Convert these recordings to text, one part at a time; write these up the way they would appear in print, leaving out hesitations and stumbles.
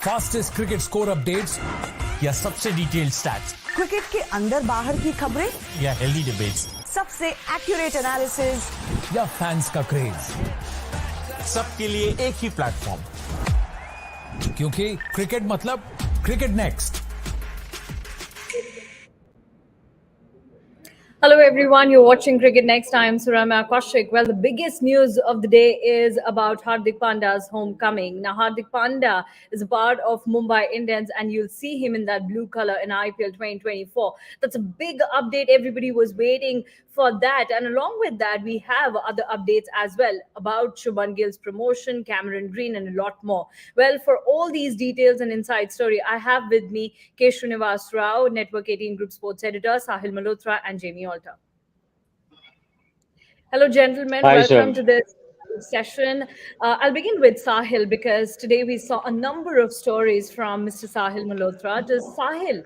Fastest cricket score updates या सबसे detailed stats, cricket के अंदर बाहर की खबरें या हेल्दी डिबेट्स, सबसे एक्यूरेट एनालिसिस या फैंस का क्रेज, सबके लिए एक ही प्लेटफॉर्म, क्योंकि क्रिकेट मतलब cricket next. Hello everyone, you're watching Cricket Next. I am Surama Kaushik. Well, the biggest news of the day is about Hardik Pandya's homecoming. Now, Hardik Pandya is a part of Mumbai Indians and you'll see him in that blue color in IPL 2024. That's a big update. Everybody was waiting for that. And along with that, we have other updates as well about Shubman Gill's promotion, Cameron Green, and a lot more. Well, for all these details and inside story, I have with me K. Srinivas Rao, Network 18 Group Sports Editor, Sahil Malhotra, and Jamie Alter. Hello, gentlemen. Hi, Welcome sir. to this session. I'll begin with Sahil because today we saw a number of stories from Mr. Sahil Malhotra. Just Sahil,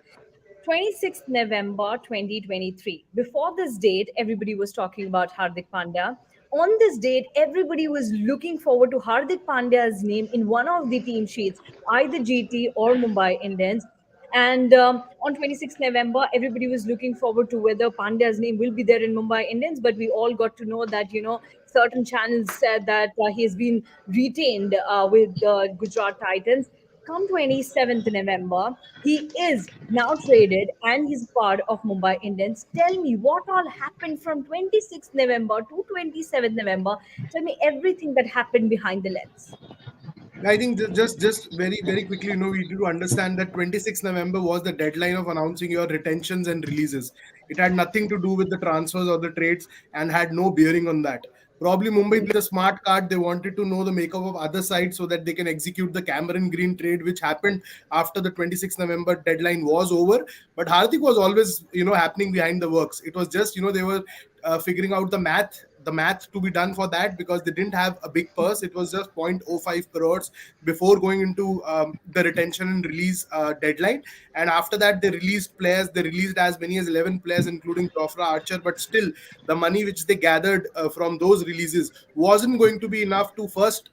26th November 2023. Before this date, everybody was talking about Hardik Pandya. On this date, everybody was looking forward to Hardik Pandya's name in one of the team sheets, either GT or Mumbai Indians. And on 26th November, everybody was looking forward to whether Pandya's name will be there in Mumbai Indians. But we all got to know that, certain channels said that he has been retained with the Gujarat Titans. Come 27th November, he is now traded and he's part of Mumbai Indians. Tell me what all happened from 26th November to 27th November. Tell me everything that happened behind the lens. I think just very quickly, we need to understand that 26 November was the deadline of announcing your retentions and releases. It had nothing to do with the transfers or the trades and had no bearing on that. Probably Mumbai played a smart card. They wanted to know the makeup of other sides so that they can execute the Cameron Green trade, which happened after the 26 November deadline was over. But Hardik was always, happening behind the works. It was just, they were figuring out the math to be done for that because they didn't have a big purse. It was just 0.05 crores before going into the retention and release deadline. And after that, they released players. They released as many as 11 players, including Jofra Archer. But still, the money which they gathered from those releases wasn't going to be enough to first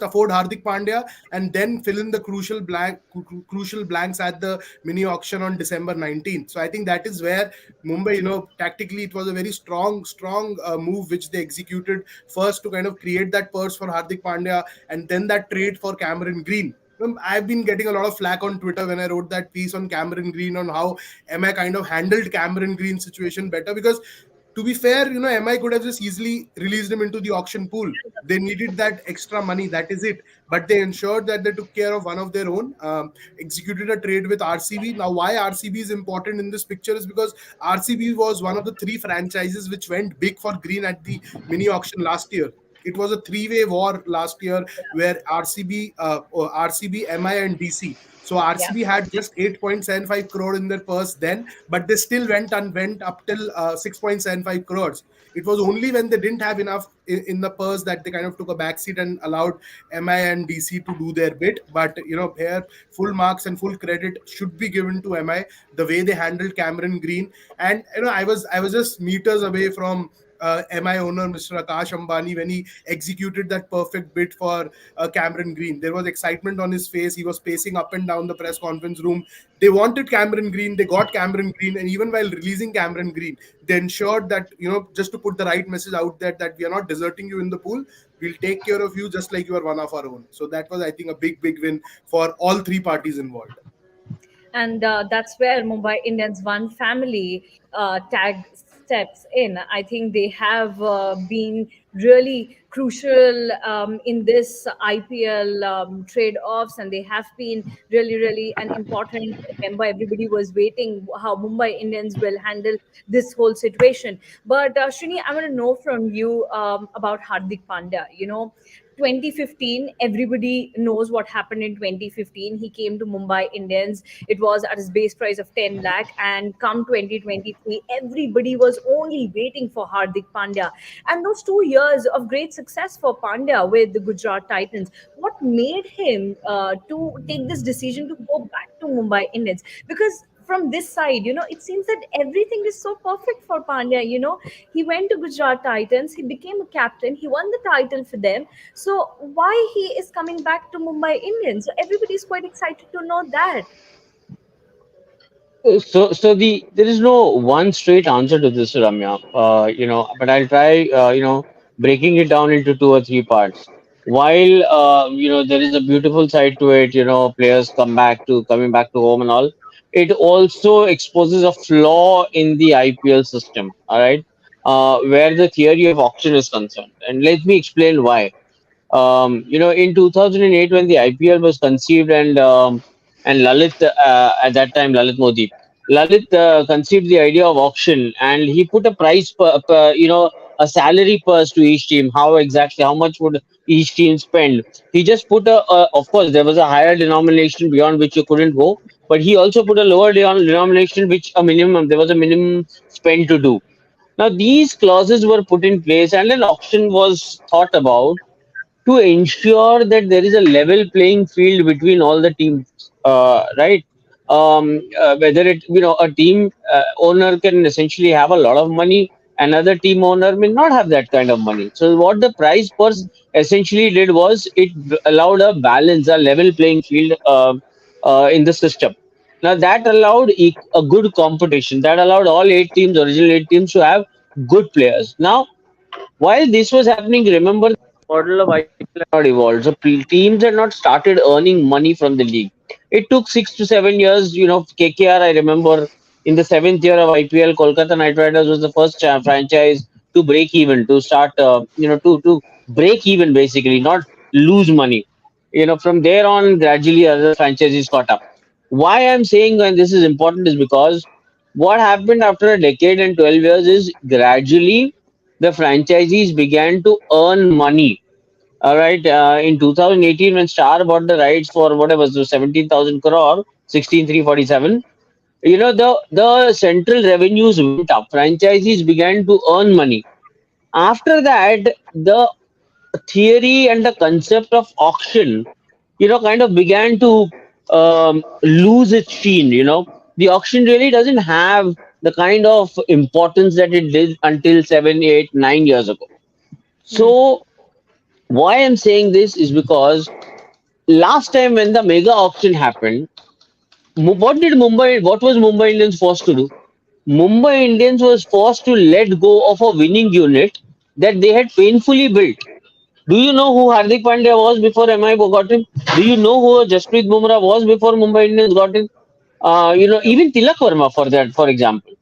afford Hardik Pandya and then fill in the crucial blanks at the mini auction on December 19th. So I think that is where Mumbai, tactically it was a very strong move which they executed first to kind of create that purse for Hardik Pandya and then that trade for Cameron Green. I've been getting a lot of flack on Twitter when I wrote that piece on Cameron Green on how MI kind of handled Cameron Green's situation better because to be fair, MI could have just easily released him into the auction pool. They needed that extra money. That is it. But they ensured that they took care of one of their own, executed a trade with RCB. Now, why RCB is important in this picture is because RCB was one of the three franchises which went big for Green at the mini auction last year. It was a three-way war last year where RCB, MI, and DC. So RCB had just 8.75 crore in their purse then, but they still went up till 6.75 crores. It was only when they didn't have enough in the purse that they kind of took a backseat and allowed MI and DC to do their bit. But here full marks and full credit should be given to MI the way they handled Cameron Green. And I was just meters away from MI owner Mr. Akash Ambani when he executed that perfect bid for Cameron Green. There was excitement on his face. He was pacing up and down the press conference room. They wanted Cameron Green. They got Cameron Green. And even while releasing Cameron Green, they ensured that, just to put the right message out there that we are not deserting you in the pool. We'll take care of you just like you are one of our own. So that was, I think, a big win for all three parties involved. And that's where Mumbai Indians One family tag steps in. I think they have been really crucial in this IPL trade-offs, and they have been really an important member. Everybody was waiting how Mumbai Indians will handle this whole situation. But Srini, I want to know from you about Hardik Pandya. 2015, everybody knows what happened in 2015. He came to Mumbai Indians. It was at his base price of 10 lakh. And come 2023, everybody was only waiting for Hardik Pandya. And those 2 years of great success for Pandya with the Gujarat Titans, what made him to take this decision to go back to Mumbai Indians? Because from this side, it seems that everything is so perfect for Pandya. He went to Gujarat Titans, he became a captain, he won the title for them. So why he is coming back to Mumbai Indians? So everybody is quite excited to know that. So there is no one straight answer to this, Ramya. But I'll try, breaking it down into two or three parts. While there is a beautiful side to it, players coming back to home and all. It also exposes a flaw in the IPL system. All right, where the theory of auction is concerned, and let me explain why. In 2008 when the IPL was conceived, and Lalit, at that time, Lalit Modi, Lalit conceived the idea of auction, and he put a price a salary purse to each team. How much would each team spend? He just put of course, there was a higher denomination beyond which you couldn't go, but he also put a lower denomination, there was a minimum spend to do. Now, these clauses were put in place, and an auction was thought about to ensure that there is a level playing field between all the teams, right? Whether a team owner can essentially have a lot of money, another team owner may not have that kind of money. So, what the prize purse essentially did was it allowed a balance, a level playing field in the system. Now, that allowed a good competition. That allowed all original 8 teams, to have good players. Now, while this was happening, remember the model of IPL had not evolved. So teams had not started earning money from the league. It took 6 to 7 years. KKR, I remember in the seventh year of IPL, Kolkata Knight Riders was the first franchise to break even, to start, to break even basically, not lose money. From there on, gradually other franchises caught up. Why I'm saying and this is important is because what happened after a decade and 12 years is gradually the franchisees began to earn money. All right. In 2018, when Star bought the rights for whatever, so 17,000 crore, 16,347, the central revenues went up. Franchisees began to earn money. After that, the theory and the concept of auction, kind of began to lose its sheen. The auction really doesn't have the kind of importance that it did until 7, 8, 9 years ago. So, why I'm saying this is because last time when the mega auction happened, what was Mumbai Indians forced to do? Mumbai Indians was forced to let go of a winning unit that they had painfully built. Do you know who Hardik Pandya was before MI got him? Do you know who Jasprit Bumrah was before Mumbai Indians got him? Even Tilak Verma, for example.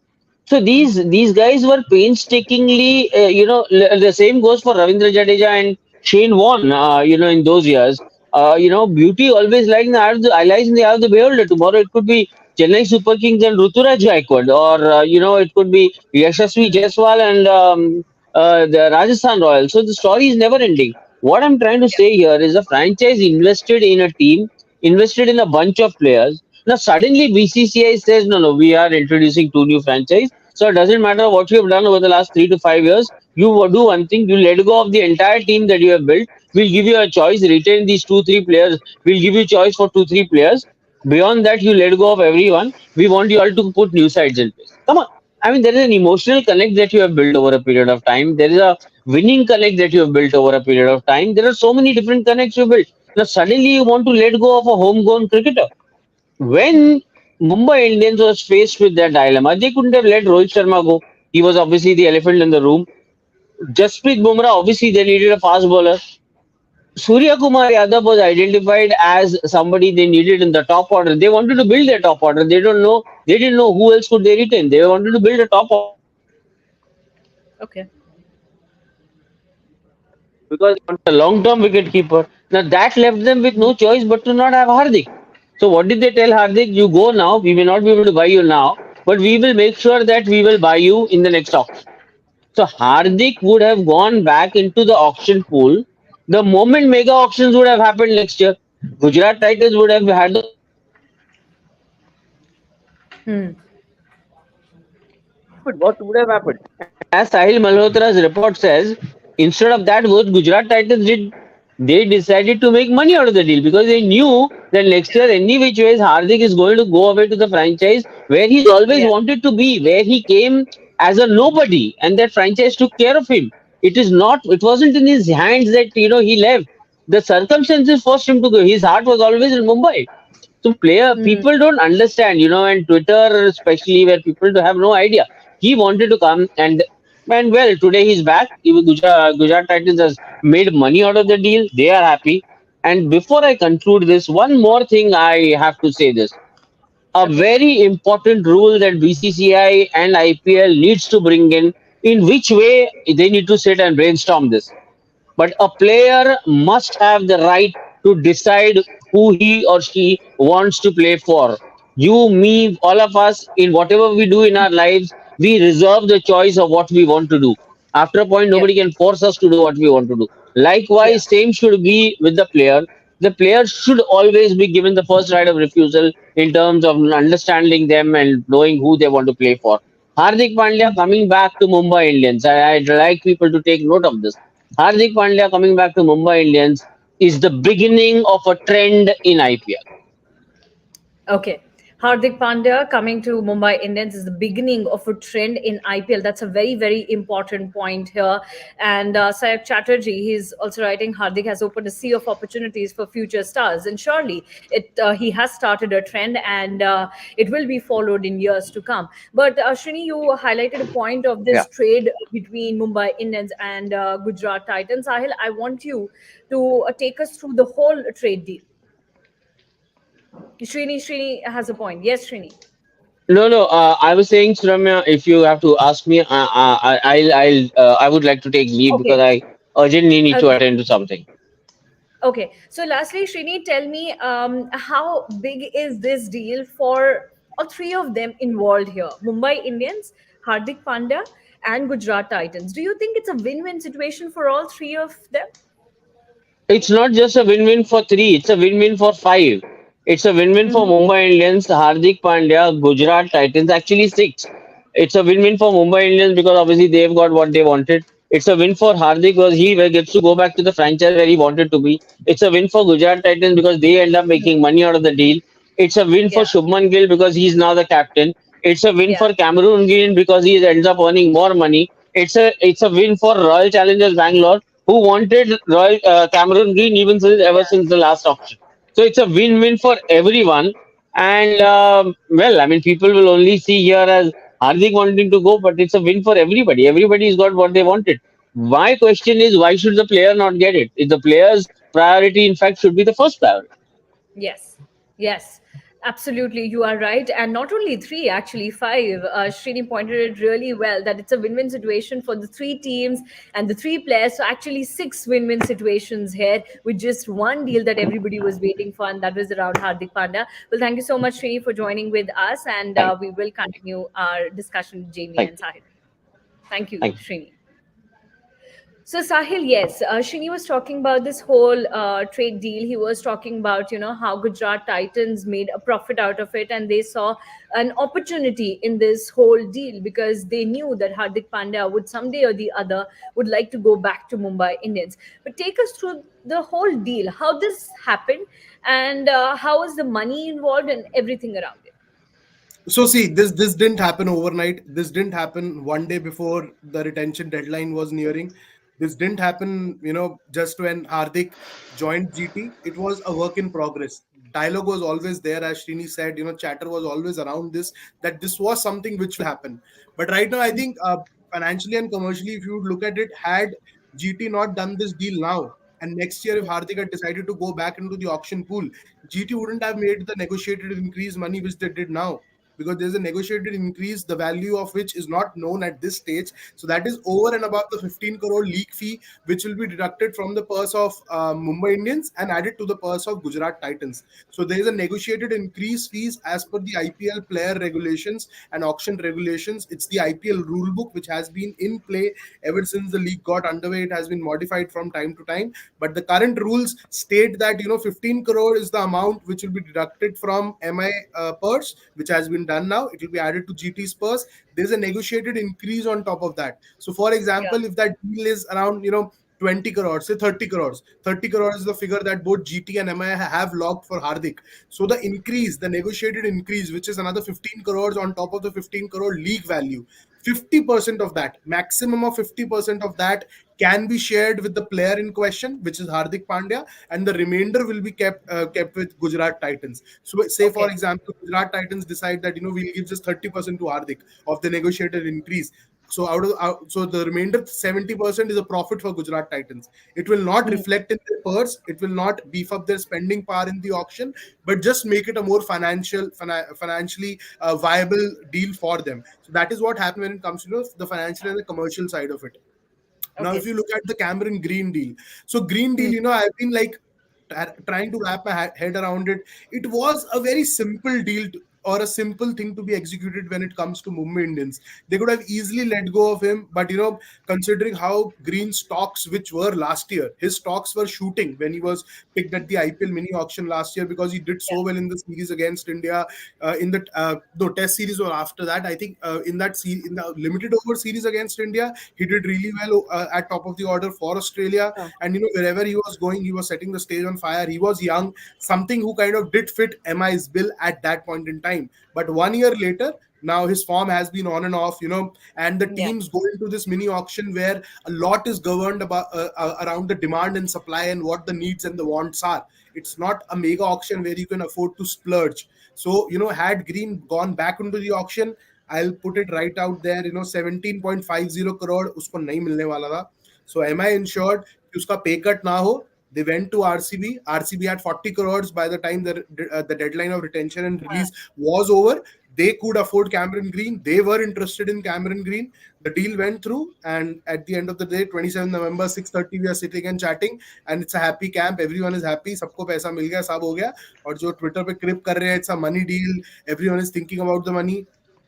So these guys were painstakingly, the same goes for Ravindra Jadeja and Shane Warne. In those years, beauty always lies in the eye of the beholder. Tomorrow it could be Chennai Super Kings and Ruturaj Gaikwad, or it could be Yashasvi Jaiswal and the Rajasthan Royals. So the story is never ending. What I'm trying to say here is a franchise invested in a team, invested in a bunch of players. Now suddenly BCCI says, no, we are introducing two new franchise. So it doesn't matter what you have done over the last 3 to 5 years. You will do one thing: you let go of the entire team that you have built. We'll give you a choice: retain these 2, 3 players. We'll give you choice for 2, 3 players. Beyond that, you let go of everyone. We want you all to put new sides in place. Come on. I mean, there is an emotional connect that you have built over a period of time. There is a winning connect that you have built over a period of time. There are so many different connects you built. Now, suddenly you want to let go of a homegrown cricketer. When Mumbai Indians was faced with that dilemma, they couldn't have let Rohit Sharma go. He was obviously the elephant in the room. Jasprit Bumrah, obviously they needed a fast bowler. Surya Kumar Yadav was identified as somebody they needed in the top order. They wanted to build their top order. They didn't know who else could they retain. They wanted to build a top order Okay. because they wanted a long-term wicket keeper. Now that left them with no choice but to not have Hardik. So what did they tell Hardik? You go now. We may not be able to buy you now, but we will make sure that we will buy you in the next auction. So Hardik would have gone back into the auction pool the moment mega auctions would have happened next year. Gujarat Titans would have had the but what would have happened? And as Sahil Malhotra's report says, instead of that, what Gujarat Titans did, they decided to make money out of the deal because they knew that next year, any which ways, Hardik is going to go away to the franchise where he's always Yeah. wanted to be, where he came as a nobody, and that franchise took care of him. It wasn't in his hands that he left. The circumstances forced him to go. His heart was always in Mumbai. So Mm, people don't understand, and Twitter especially, where people have no idea. He wanted to come, and well, today he's back. Even Gujarat Titans has made money out of the deal. They are happy. And before I conclude this, one more thing I have to say this. A okay. very important rule that BCCI and IPL needs to bring in which way they need to sit and brainstorm this. But a player must have the right to decide who he or she wants to play for. You, me, all of us, in whatever we do in our lives, we reserve the choice of what we want to do. After a point, Yeah. nobody can force us to do what we want to do. Yeah. Likewise, same should be with the player. The player should always be given the first right of refusal in terms of understanding them and knowing who they want to play for. Hardik Pandya coming back to Mumbai Indians. I'd like people to take note of this. Hardik Pandya coming back to Mumbai Indians is the beginning of a trend in IPL. Okay. Hardik Pandya coming to Mumbai Indians is the beginning of a trend in IPL. That's a very, very important point here. And Sayak Chatterjee, he's also writing Hardik has opened a sea of opportunities for future stars. And surely he has started a trend and it will be followed in years to come. But Srini, you highlighted a point of Yeah. this trade between Mumbai Indians and Gujarat Titans. Sahil, I want you to take us through the whole trade deal. Srini has a point. Yes, Srini. No, no. I was saying, Suramya, if you have to ask me, I would like to take leave because Okay. I urgently need to Okay. attend to something. Okay. So, lastly, Srini, tell me how big is this deal for all three of them involved here? Mumbai Indians, Hardik Pandya, and Gujarat Titans. Do you think it's a win-win situation for all three of them? It's not just a win-win for three; it's a win-win for five. It's a win-win for Mhm. Mumbai Indians, Hardik Pandya, Gujarat Titans. Actually, six. It's a win-win for Mumbai Indians because obviously they've got what they wanted. It's a win for Hardik because he gets to go back to the franchise where he wanted to be. It's a win for Gujarat Titans because they end up making money out of the deal. It's a win for Yeah. Shubman Gill because he's now the captain. It's a win Yeah. for Cameroon Green because he ends up earning more money. It's a win for Royal Challengers Bangalore who wanted Royal Cameroon Green ever Yeah. since the last auction. So it's a win-win for everyone. And well, I mean, people will only see here as Hardik wanting to go, but it's a win for everybody. Everybody's got what they wanted. My question is, why should the player not get it? If the player's priority, in fact, should be the first priority. Yes, yes, absolutely. You are right. And not only three, actually five. Srini pointed it really well that it's a win win situation for the three teams and the three players. So, actually, six win win situations here with just one deal that everybody was waiting for, and that was around Hardik Pandya. Well, thank you so much, Srini, for joining with us. And Thank, we will continue our discussion with Jamie thank, and Sahil. Thank you, thank you. Srini. So Sahil, yes, Shini was talking about this whole trade deal. He was talking about how Gujarat Titans made a profit out of it, and they saw an opportunity in this whole deal because they knew that Hardik Pandya would someday or the other would like to go back to Mumbai Indians. But take us through the whole deal, how this happened, and how was the money involved and everything around it. So see, this didn't happen overnight. This didn't happen one day before the retention deadline was nearing. This didn't happen, just when Hardik joined GT. It was a work in progress. Dialogue was always there, as Srini said. Chatter was always around this, that this was something which will happen. But right now, I think financially and commercially, if you would look at it, had GT not done this deal now, and next year, if Hardik had decided to go back into the auction pool, GT wouldn't have made the negotiated increase money which they did now, because there's a negotiated increase, the value of which is not known at this stage. So that is over and above the 15 crore league fee, which will be deducted from the purse of Mumbai Indians and added to the purse of Gujarat Titans. So there is a negotiated increase fees as per the IPL player regulations and auction regulations. It's the IPL rule book which has been in play ever since the league got underway. It has been modified from time to time, but the current rules state that 15 crore is the amount which will be deducted from MI purse, which has been done now. It will be added to GT's purse. There's a negotiated increase on top of that. So, for Yeah, example, if that deal is around 20 crores, say 30 crores. 30 crores is the figure that both GT and MI have logged for Hardik. So the increase, the negotiated increase, which is another 15 crores on top of the 15 crore league value, 50% of that, maximum of 50% of that can be shared with the player in question, which is Hardik Pandya, and the remainder will be kept with Gujarat Titans. So, say for Okay. example, Gujarat Titans decide that we'll give just 30% to Hardik of the negotiated increase. So so the remainder 70% is a profit for Gujarat Titans. It will not Hmm. reflect in their purse. It will not beef up their spending power in the auction, but just make it a more financially viable deal for them. So that is what happened when it comes to the financial and the commercial side of it. Now, if Okay. you look at the Cameron Green deal, so Green deal, Hmm. I've been like trying to wrap my head around it. It was a very simple deal or a simple thing to be executed when it comes to Mumbai Indians. They could have easily let go of him, but considering how Green stocks, which were last year, his stocks were shooting when he was picked at the IPL mini auction last year because he did Yeah. so well in the series against India, in the no Test series or after that. I think in in the limited over series against India, he did really well at top of the order for Australia. Oh, And wherever he was going, he was setting the stage on fire. He was young, something who kind of did fit MI's bill at that point in time. But 1 year later, now his form has been on and off, and the yeah. teams go into this mini auction where a lot is governed about around the demand and supply and what the needs and the wants are. It's not a mega auction where you can afford to splurge. So had Green gone back into the auction, I'll put it right out there, 17.50 crore उसको नहीं मिलने वाला था. So am I ensured कि उसका pay cut ना हो? They went to RCB. RCB had 40 crores by the time the deadline of retention and Uh, release was over. They could afford Cameron Green. They were interested in Cameron Green. The deal went through, and at the end of the day, 27 November, 6:30, we are sitting and chatting, and it's a happy camp. Everyone is happy. सबको पैसा मिल गया, सब हो गया. और जो Twitter पे क्रिप कर रहे हैं, it's a money deal. Everyone is thinking about the money.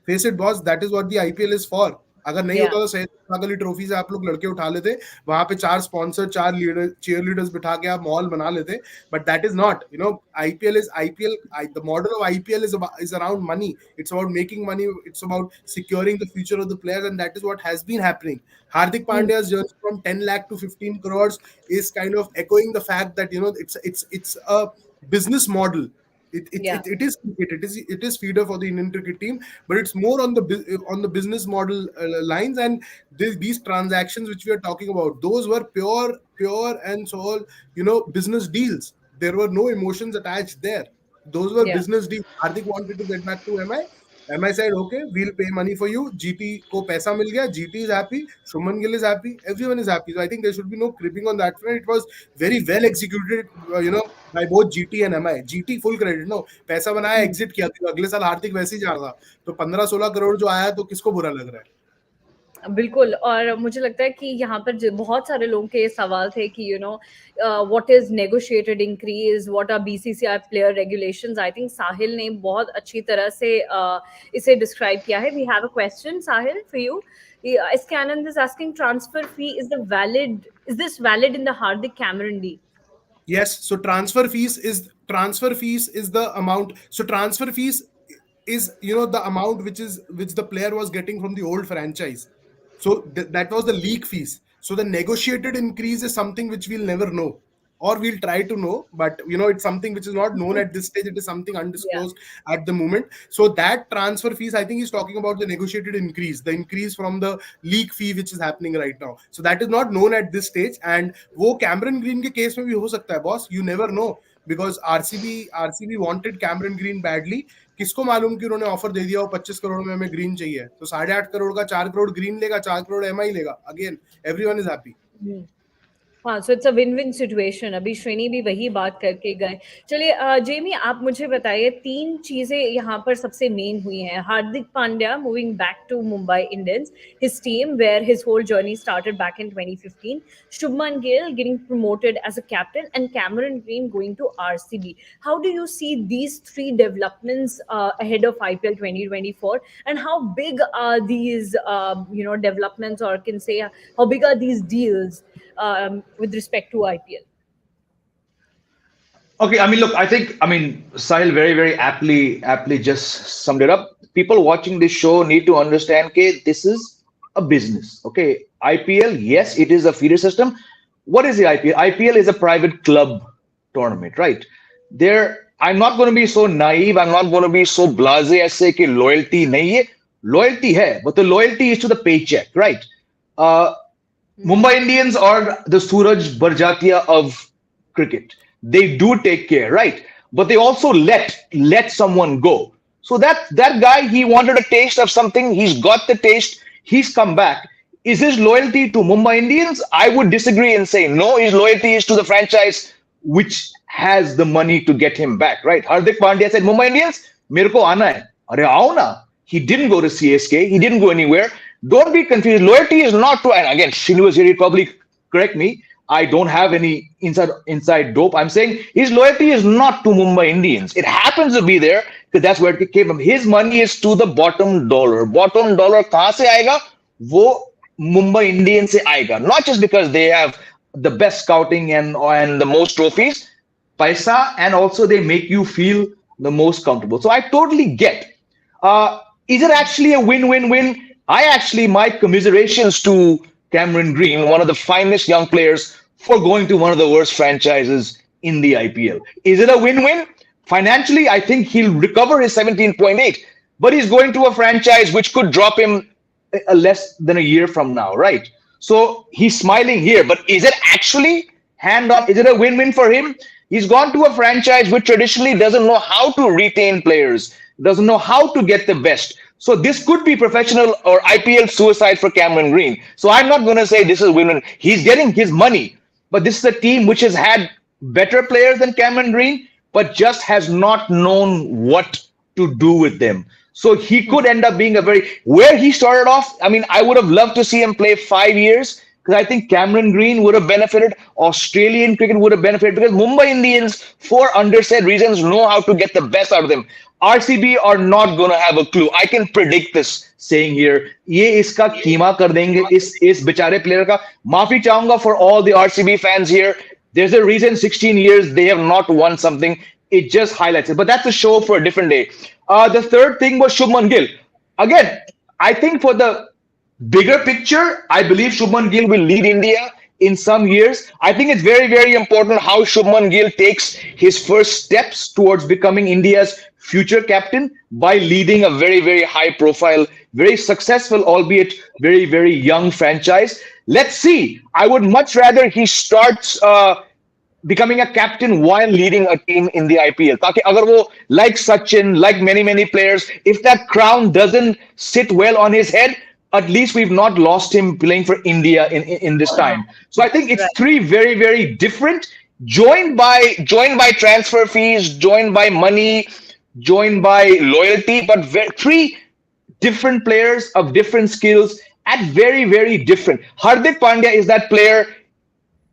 Face it, boss. That is what the IPL is for. अगर नहीं yeah. होता तो सही ट्रॉफी से आप लोग लड़के उठा लेते, वहां पे 4 स्पॉन्सर, 4 लीडर, चीयर लीडर्स बिठा के आप मॉल बना लेते. But that is not, IPL is IPL. The model of IPL is around money. It's about making money. It's about securing the future of the players, and that is what has been happening. Hardik Hmm. Pandya's journey from 10 lakh to 15 crores is kind of echoing the fact that it's a business model. Yeah. It is cricket. It is feeder for the Indian cricket team, but it's more on the business model lines. And these transactions which we are talking about, those were pure and sole business deals. There were no emotions attached there. Those were Yeah. business deals. Hardik wanted to get back to MI. MI said, okay, we'll pay money for you. GT ko paisa mil gaya. GT is happy. Shubman Gill is happy. Everyone is happy. So I think there should be no cribbing on that front. It was very well executed, by both GT and MI. GT full credit. No, पैसा बनाया, Hmm. Exit किया. तो अगले साल हार्दिक वैसे ही जा रहा था. तो 15-16 करोड़ जो आया, तो किसको बुरा लग रहा है? बिल्कुल। और मुझे लगता है कि यहाँ पर बहुत सारे लोगों के सवाल थे कि what is negotiated increase, what are BCCI player regulations. I think Sahil ने बहुत अच्छी तरह से इसे डिस्क्राइब किया है. We have a question Sahil for you. Scannon is asking, transfer fee is this valid in the Hardik Cameron deal? Yes. So transfer fees is the amount. So transfer fees is the amount which the player was getting from the old franchise. So that was the league fees. So the negotiated increase is something which we'll never know, or we'll try to know, but it's something which is not known at this stage. It is something Yeah. undisclosed at the moment. So that transfer fees, I think he's talking about the negotiated increase, the increase from the league fee which is happening right now. So that is not known at this stage. And वो Cameron Green के case में भी हो सकता है, boss. You never know, because RCB wanted Cameron Green badly. किसको मालूम कि उन्होंने ऑफर दे दिया हो 25 करोड़ में हमें ग्रीन चाहिए, तो 8.5 करोड़ का 4 करोड़ ग्रीन लेगा, 4 करोड़ एमआई लेगा. Again everyone is happy. Hmm. हाँ, so it's a win win situation. अभी श्रेणी भी वही बात करके गए. चलिए जेमी, आप मुझे बताइए, 3 चीजें यहाँ पर सबसे मेन हुई हैं. Hardik Pandya moving back to Mumbai Indians, his team where his whole journey started back in 2015, Shubman Gill getting promoted as a captain, and Cameron Green going to RCB. How do you see these 3 developments ahead of IPL 2024, and how big are these developments, or can say how big are these deals with respect to IPL? Okay, I mean, look, Sahil very aptly just summed it up. People watching this show need to understand, okay, this is a business. Okay, IPL, yes, it is a feeder system, what is the IPL? IPL is a private club tournament, right? There, I'm not going to be so naive. I'm not going to be so blasé as say कि loyalty नहीं है. Loyalty है, but the loyalty is to the paycheck, right? Uh, Mumbai Indians are the Suraj Barjatia of cricket. They do take care, right? But they also let someone go. So that guy, he wanted a taste of something. He's got the taste. He's come back. Is his loyalty to Mumbai Indians? I would disagree and say no. His loyalty is to the franchise which has the money to get him back, right? Hardik Pandya said, Mumbai Indians, मेरे को आना है. अरे आओ ना. He didn't go to CSK. He didn't go anywhere. Don't be confused. Loyalty is not to, and again, Shinu was here, he'd probably correct me. I don't have any inside dope. I'm saying his loyalty is not to Mumbai Indians. It happens to be there because that's where it came from. His money is to the bottom dollar. Bottom dollar कहाँ से आएगा? वो Mumbai Indians से आएगा. Not just because they have the best scouting and the most trophies, paisa, and also they make you feel the most comfortable. So I totally get. Is it actually a win-win-win? My commiserations to Cameron Green, one of the finest young players, for going to one of the worst franchises in the IPL. Is it a win-win? Financially, I think he'll recover his 17.8, but he's going to a franchise which could drop him less than a year from now, right? So he's smiling here, but is it actually hand-on? Is it a win-win for him? He's gone to a franchise which traditionally doesn't know how to retain players, doesn't know how to get the best. So this could be professional or IPL suicide for Cameron Green. So I'm not going to say this is win-win. He's getting his money, but this is a team which has had better players than Cameron Green, but just has not known what to do with them. So he could end up being where he started off. I mean, I would have loved to see him play 5 years because I think Cameron Green would have benefited. Australian cricket would have benefited because Mumbai Indians, for undersaid reasons, know how to get the best out of them. RCB are not going to have a clue. I can predict this saying here, ये इसका कीमा कर देंगे इस बेचारे player का. माफी चाहूंगा for all the RCB fans here. There's a reason 16 years they have not won something. It just highlights it. But that's a show for a different day. The third thing was Shubman Gill. Again, I think for the bigger picture, I believe Shubman Gill will lead India in some years. I think it's very, very important how Shubman Gill takes his first steps towards becoming India's future captain by leading a very, very high profile, very successful, albeit very, very young franchise. Let's see. I would much rather he starts becoming a captain while leading a team in the IPL. ताकि अगर वो like Sachin, like many players, if that crown doesn't sit well on his head, at least we've not lost him playing for India in this time. So I think it's three very, very different, joined by transfer fees, joined by money, joined by loyalty, but three different players of different skills at very, very different. Hardik Pandya is that player.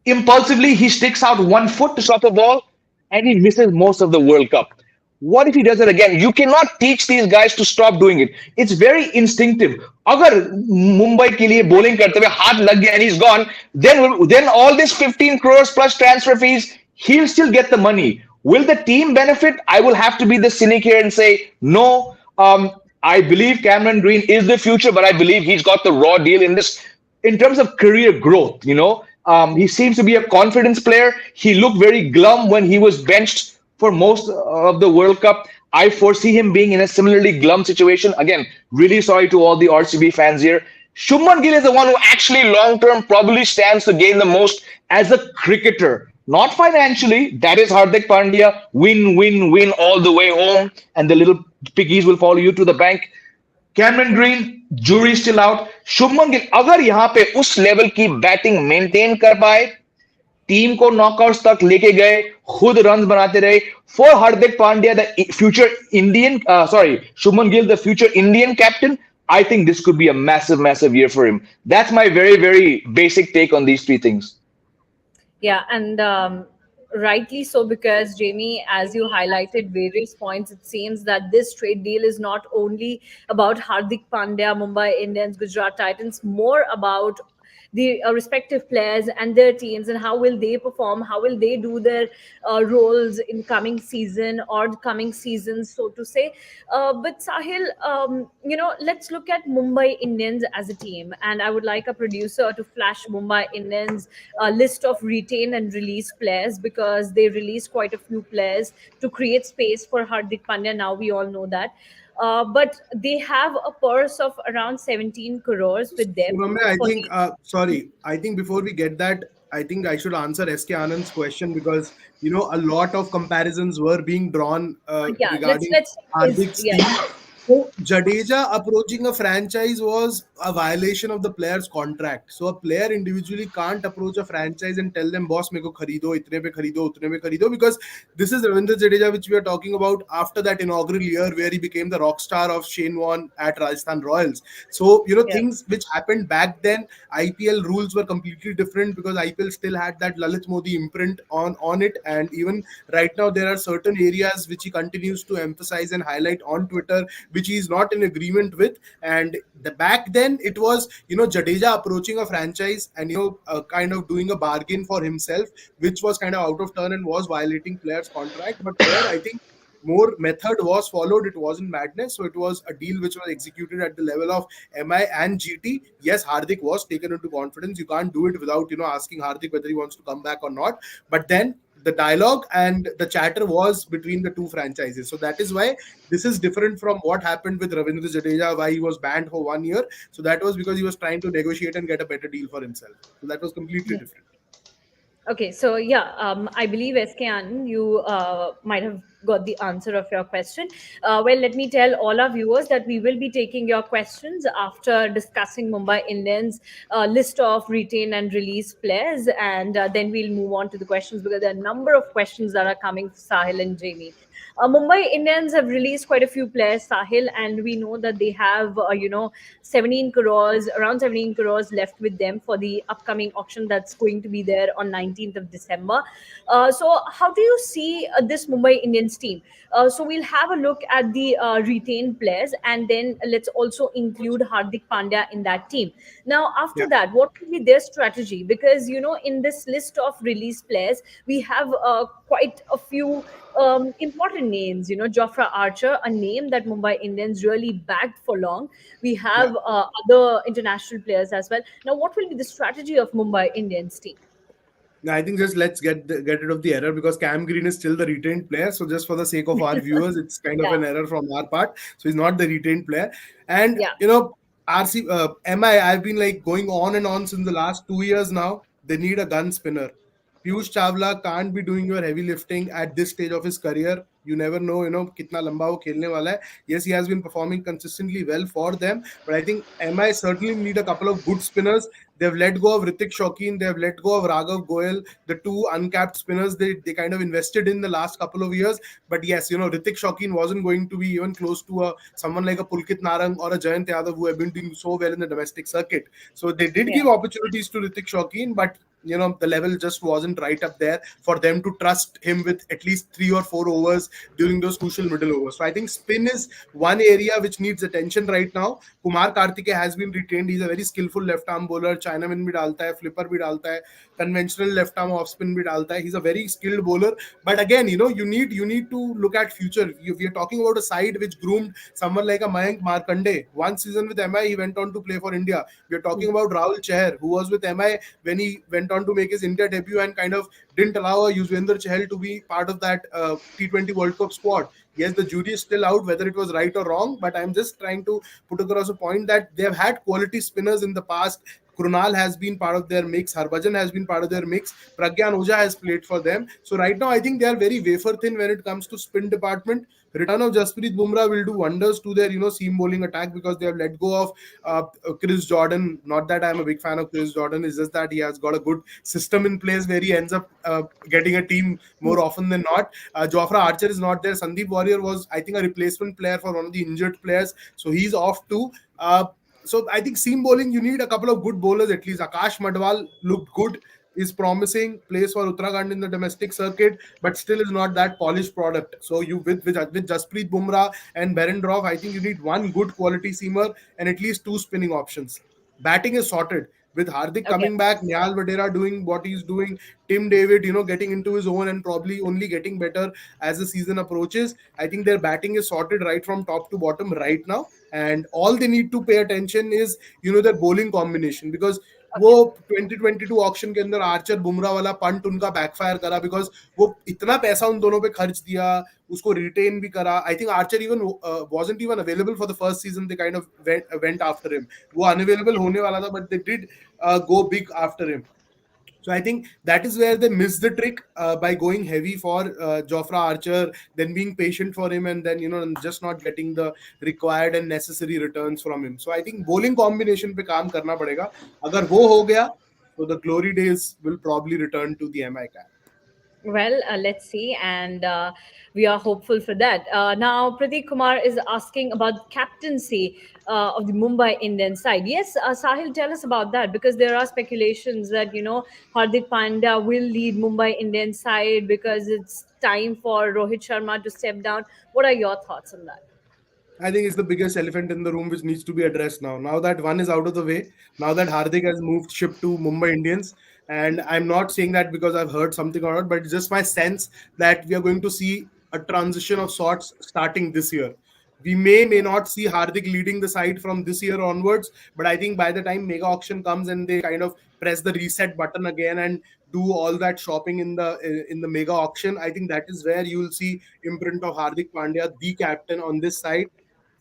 Impulsively, he sticks out 1 foot to stop the ball and he misses most of the World Cup. What if he does it again? You cannot teach these guys to stop doing it. It's very instinctive. अगर मुंबई के लिए bowling करते हुए हाथ लग गया and he's gone, then all this 15 crores plus transfer fees, he'll still get the money. Will the team benefit? I will have to be the cynic here and say no. I believe Cameron Green is the future, but I believe he's got the raw deal in terms of career growth. He seems to be a confidence player. He looked very glum when he was benched for most of the World Cup. I foresee him being in a similarly glum situation. Again, really sorry to all the RCB fans here. Shubman Gill is the one who actually long-term probably stands to gain the most as a cricketer. Not financially. That is Hardik Pandya. Win all the way home. And the little piggies will follow you to the bank. Cameron Green, jury still out. Shubman Gill, अगर यहाँ पे उस level की batting maintain कर पाए, team को knockouts तक लेके गए, खुद रन्स बनाते रहे. For Hardik Pandya, the future Shubman Gill, the future Indian captain, I think this could be a massive year for him. That's my very, very basic take on these three things. Yeah, and rightly so, because Jamie, as you highlighted various points, it seems that this trade deal is not only about Hardik Pandya, Mumbai Indians, Gujarat Titans, more about the respective players and their teams, and how will they perform, how will they do their roles in coming season or coming seasons, so to say. But Sahil, let's look at Mumbai Indians as a team, and I would like a producer to flash Mumbai Indians list of retain and release players, because they released quite a few players to create space for Hardik Pandya. Now we all know that. But they have a purse of around 17 crores with So, them Ramya, I for think, the. sorry, I think before we get that, I think I should answer SK Anand's question because, a lot of comparisons were being drawn Yeah, let's regarding let's is Hardik's yeah, team. So, Jadeja approaching a franchise was a violation of the player's contract. So, a player individually can't approach a franchise and tell them, boss, meko kharido, itne pe kharido, utne pe kharido, because this is Ravindra Jadeja, which we are talking about after that inaugural year where he became the rock star of Shane Warne at Rajasthan Royals. So, yeah, things which happened back then, IPL rules were completely different because IPL still had that Lalit Modi imprint on it. And even right now, there are certain areas which he continues to emphasize and highlight on Twitter, which he is not in agreement with. And back then, it was, Jadeja approaching a franchise and, kind of doing a bargain for himself, which was kind of out of turn and was violating players' contract. But here, I think more method was followed. It wasn't madness. So it was a deal which was executed at the level of MI and GT. Yes, Hardik was taken into confidence. You can't do it without, asking Hardik whether he wants to come back or not. But then the dialogue and the chatter was between the two franchises. So that is why this is different from what happened with Ravindra Jadeja, why he was banned for 1 year. So that was because he was trying to negotiate and get a better deal for himself. So that was completely different. Okay, so yeah, I believe SK Anand, you might have got the answer of your question. Well, let me tell all our viewers that we will be taking your questions after discussing Mumbai Indians list of retain and release players, and then we'll move on to the questions, because there are a number of questions that are coming for Sahil and Jamie. Mumbai Indians have released quite a few players, Sahil, and we know that they have, 17 crores, around 17 crores left with them for the upcoming auction that's going to be there on 19th of December. So, how do you see this Mumbai Indians team? So, we'll have a look at the retained players, and then let's also include Hardik Pandya in that team. Now, after Yeah. that, what will be their strategy? Because, in this list of release players, we have quite a few important names. Jofra Archer, a name that Mumbai Indians really backed for long. We Yeah. have other international players as well. Now, what will be the strategy of Mumbai Indians team? No, I think just let's get rid of the error because Cam Green is still the retained player. So just for the sake of our viewers, it's kind of Yeah, an error from our part. So he's not the retained player. And yeah, RC MI, I've been like going on and on since the last 2 years now. They need a gun spinner. Piyush Chawla can't be doing your heavy lifting at this stage of his career. You never know, kitna lamba wo khelne wala hai. Yes, he has been performing consistently well for them, but I think MI certainly need a couple of good spinners. They've let go of Ritik Shaukin, they've let go of Raghav Goyal, the two uncapped spinners they kind of invested in the last couple of years. But yes, Ritik Shaukin wasn't going to be even close to someone like a Pulkit Narang or a Jayant Yadav who have been doing so well in the domestic circuit. So they did yeah, give opportunities to Ritik Shaukin, but the level just wasn't right up there for them to trust him with at least 3 or 4 overs during those crucial middle overs. So I think spin is one area which needs attention right now. Kumar Karthike has been retained. He's a very skillful left arm bowler. Chinaman bhi dalta hai, flipper bhi dalta hai, conventional left arm off spin bhi dalta hai. He's a very skilled bowler. But again, you need to look at future. We are talking about a side which groomed someone like a Mayank Markande. One season with MI, he went on to play for India. We are talking about Rahul Chahar, who was with MI when he went on to make his India debut and kind of didn't allow Yuzvendra Chahal to be part of that T20 World Cup squad. Yes, the jury is still out whether it was right or wrong, but I'm just trying to put across a point that they've had quality spinners in the past. Krunal has been part of their mix. Harbhajan has been part of their mix. Pragyan Oja has played for them. So right now, I think they are very wafer thin when it comes to spin department. Return of Jasprit Bumrah will do wonders to their seam bowling attack because they have let go of Chris Jordan. Not that I'm a big fan of Chris Jordan, it's just that he has got a good system in place where he ends up getting a team more often than not. Jofra Archer is not there. Sandeep Warrior was, I think, a replacement player for one of the injured players, so he's off too. So I think seam bowling, you need a couple of good bowlers at least. Akash Madwal looked good, is promising, plays for Uttarakhand in the domestic circuit, but still is not that polished product. So you with Jasprit Bumrah and Berendorf, I think you need one good quality seamer and at least two spinning options. Batting is sorted. With Hardik Okay. coming back, Nehal Vadera doing what he's doing, Tim David, getting into his own and probably only getting better as the season approaches. I think their batting is sorted right from top to bottom right now. And all they need to pay attention is, their bowling combination. Because वो 2022 auction के अंदर Archer Bumrah वाला punt उनका backfire करा, because वो इतना पैसा उन दोनों पे खर्च दिया, उसको रिटेन भी करा. I think Archer even wasn't even available for the first season. They kind of went after him. वो unavailable होने वाला था, but they did go big after him. So I think that is where they missed the trick by going heavy for Jofra Archer, then being patient for him, and then just not getting the required and necessary returns from him. So I think bowling combination पे काम करना पड़ेगा. अगर वो हो गया, so the glory days will probably return to the MI cap. Well, let's see, and we are hopeful for that. Now, Pradeep Kumar is asking about captaincy of the Mumbai Indians side. Yes, Sahil, tell us about that, because there are speculations that Hardik Pandya will lead Mumbai Indians side because it's time for Rohit Sharma to step down. What are your thoughts on that? I think it's the biggest elephant in the room which needs to be addressed now. Now that one is out of the way, now that Hardik has moved ship to Mumbai Indians, and I'm not saying that because I've heard something or not, but it's just my sense that we are going to see a transition of sorts starting this year. We may not see Hardik leading the side from this year onwards, but I think by the time mega auction comes and they kind of press the reset button again and do all that shopping in the mega auction, I think that is where you will see imprint of Hardik Pandya, the captain on this side.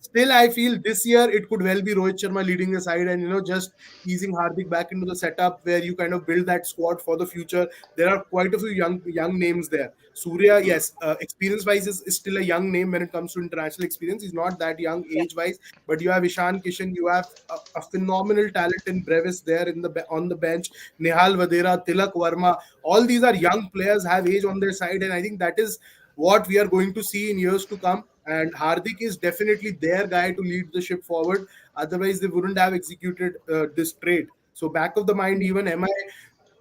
Still, I feel this year it could well be Rohit Sharma leading the side and just easing Hardik back into the setup where you kind of build that squad for the future. There are quite a few young names there. Surya, yes, experience wise is still a young name when it comes to international experience. He's not that young age wise, but you have Ishan Kishan, you have a phenomenal talent in Brevis there on the bench. Nehal Vadera, Tilak Verma, all these are young players, have age on their side, and I think that is what we are going to see in years to come. And Hardik is definitely their guy to lead the ship forward. Otherwise, they wouldn't have executed this trade. So back of the mind, even MI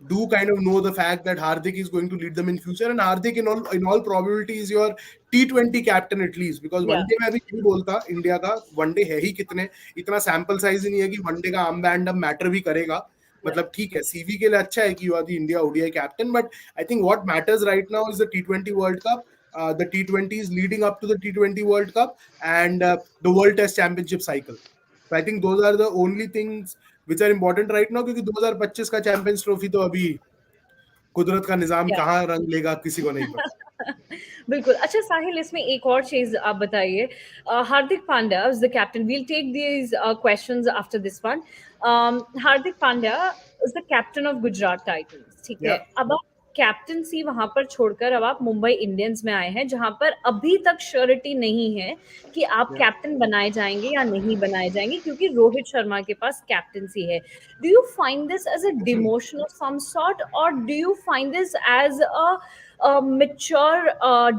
do kind of know the fact that Hardik is going to lead them in future. And Hardik, in all probability, is your T20 captain at least. Because Yeah. One day में भी नहीं बोलता India का one day है ही कितने, इतना sample size ही नहीं है कि वनडे का आम बैंड मैटर भी करेगा. मतलब ठीक है, सीवी के लिए अच्छा है कि you are the India ODI captain, but I think what matters right now is the T20 world cup, the T20s leading up to the T20 World Cup, and the World Test Championship cycle. So I think those are the only things which are important right now, क्योंकि 2025 का champions trophy तो अभी कुदरत का निजाम Yeah. कहाँ रंग लेगा किसी को नहीं पता. बिल्कुल. अच्छा साहिल, इसमें एक और चीज आप बताइए. Hardik Pandya is the captain. We'll take these questions after this one. Hardik Pandya is the captain of Gujarat Titans. ठीक है. Yeah. अब आप कैप्टनसी वहां पर छोड़कर अब आप मुंबई इंडियंस में आए हैं, जहां पर अभी तक श्योरिटी नहीं है कि आप Yeah. कैप्टन बनाए जाएंगे या नहीं बनाए जाएंगे, क्योंकि रोहित शर्मा के पास कैप्टनसी है. Do you find this as a demotion of some sort, और do you find this as a mature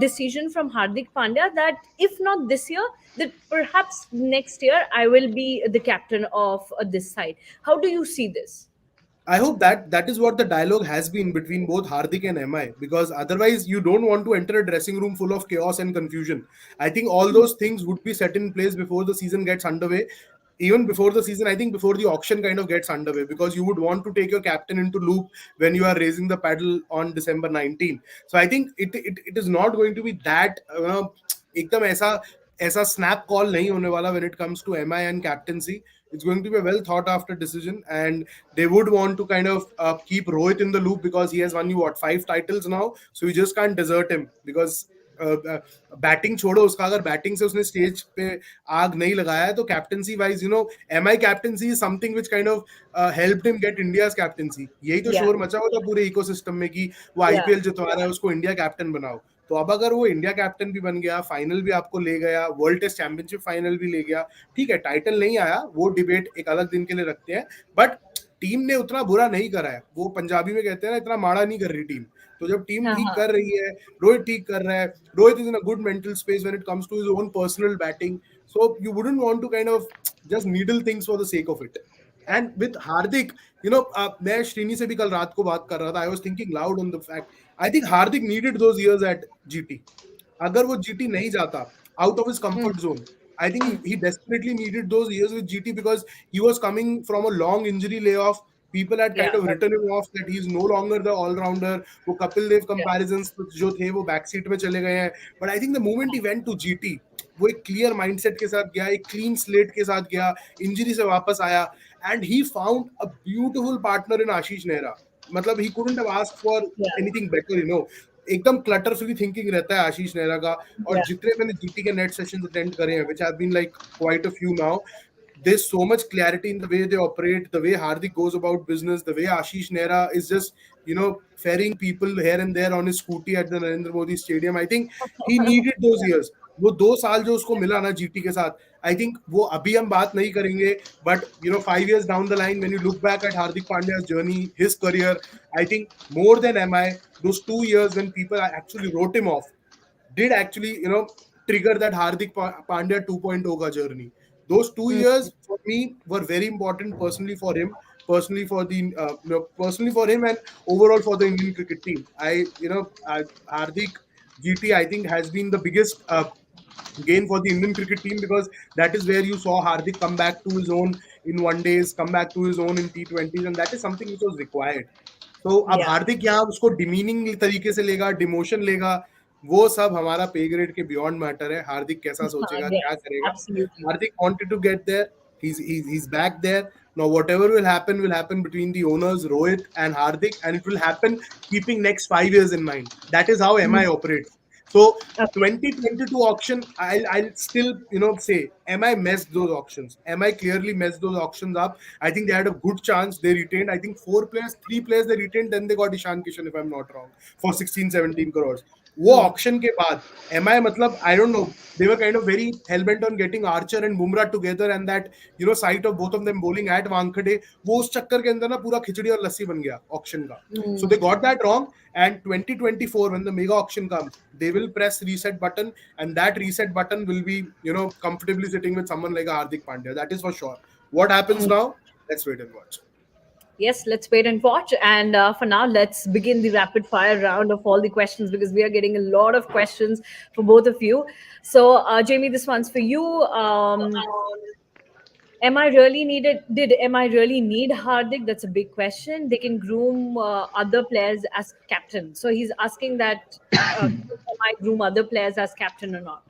decision from Hardik Pandya that if not this year, that perhaps next year I will be the captain of this side? How do you see this? I hope that is what the dialogue has been between both Hardik and MI, because otherwise you don't want to enter a dressing room full of chaos and confusion. I think all those things would be set in place before the season gets underway. Even before the season, I think before the auction kind of gets underway, because you would want to take your captain into loop when you are raising the paddle on December 19. So I think it is not going to be that एकदम ऐसा snap call नहीं होने वाला when it comes to MI and captaincy. It's going to be a well thought after decision, and they would want to kind of keep Rohit in the loop because he has won you 5 titles now, so you just can't desert him. Because batting छोड़ो उसका, अगर batting से उसने stage पे आग नहीं लगाया है तो captaincy wise MI captaincy is something which kind of helped him get India's captaincy. यही तो Yeah. शोर मचा हुआ था पूरे इकोसिस्टम में कि वो आईपीएल जितवा रहा है, उसको इंडिया कैप्टन बनाओ. तो अब अगर वो इंडिया कैप्टन भी बन गया, फाइनल भी आपको ले गया, वर्ल्ड टेस्ट चैंपियनशिप फाइनल भी ले गया, ठीक है, टाइटल नहीं आया, वो डिबेट एक अलग दिन के लिए रखते हैं, बट टीम ने उतना बुरा नहीं करा है. वो पंजाबी में कहते हैं ना, इतना माड़ा नहीं कर रही टीम. तो जब टीम हाँ, ठीक हाँ. कर रही है, रोहित ठीक कर रहा है, Rohit is in a good mental space when it comes to his own personal batting, so you wouldn't want to kind of just needle things for the sake of it. And with Hardik, मैं श्रीनी से भी कल रात को बात कर रहा था, I was thinking loud on the fact, I think Hardik needed those years at GT. अगर वो जीटी नहीं जाता, out of his comfort zone, I think he desperately needed those years with GT because he was coming from a long injury layoff. People had kind Yeah, of written him off that he's no longer the all-rounder. वो Kapil Dev yeah, comparisons जो थे वो backseat में चले गए हैं. But I think the moment he went to GT, वो एक clear mindset के साथ गया, एक clean slate के साथ गया, injury से वापस आया, and he found a beautiful partner in Ashish Nehra. मतलब he couldn't have asked for yeah, anything better, you know. एकदम क्लटर फ्री थिंकिंग रहता है आशीष नेहरा का. और yeah, जितने मैंने जीटी के नेट सेशंस अटेंड करे हैं, which have been like quite a few now, there's so much clarity in the way they operate, the way Hardik goes about business, the way Ashish Nehra is just, you know, ferrying people here and there on his scooty at the Narendra Modi Stadium. I think he needed those years. वो 2 साल जो उसको मिला ना GT के साथ, I think वो अभी हम बात नहीं करेंगे, but you know 5 years down the line when you look back at Hardik Pandya's journey, his career, I think more than MI, those 2 years when people actually wrote him off did actually, you know, trigger that Hardik Pandya 2.0 ka journey. Those 2 years for me were very important personally for him, personally for the, personally for him, and overall for the Indian cricket team. Hardik GT, I think, has been the biggest gain for the Indian cricket team, because that is where you saw Hardik come back to his own in one days, come back to his own in T20s, and that is something which was required. तो अब yeah. हार्दिक यहाँ उसको demeaning तरीके से लेगा, demotion लेगा, वो सब हमारा पे ग्रेड के बियॉन्ड मैटर है. हार्दिक कैसा सोचेगा, क्या Yes, करेगा. absolutely. Hardik wanted to get there. He's back there. Now whatever will happen between the owners, Rohit and Hardik, and it will happen keeping next 5 years in mind. That is how MI operates. So Okay. 2022 auction, I'll still, you know, say MI messed those auctions. MI clearly messed those auctions up. I think they had a good chance. They retained, I think, 3 players they retained, then they got Ishan Kishan, if I'm not wrong, for 16-17 crores. वो auction के बाद MI, मतलब I don't know, they were kind of very hell-bent on getting Archer and Bumrah together, and that, you know, sight of both of them bowling at Wankhede, वो उस चक्कर के अंदर ना पूरा खिचड़ी और लस्सी बन गया ऑक्शन का. So they got that wrong, and 2024 when the mega auction comes, they will press reset button, and that reset button will be, you know, comfortably sitting with someone like a Hardik Pandya. That is for sure. What happens now? Let's wait and watch. Yes, let's wait and watch. And for now, let's begin the rapid fire round of all the questions, because we are getting a lot of questions from both of you. So, Jamie, this one's for you. Did MI really need Hardik? That's a big question. They can groom other players as captain. So he's asking that MI groom other players as captain or not?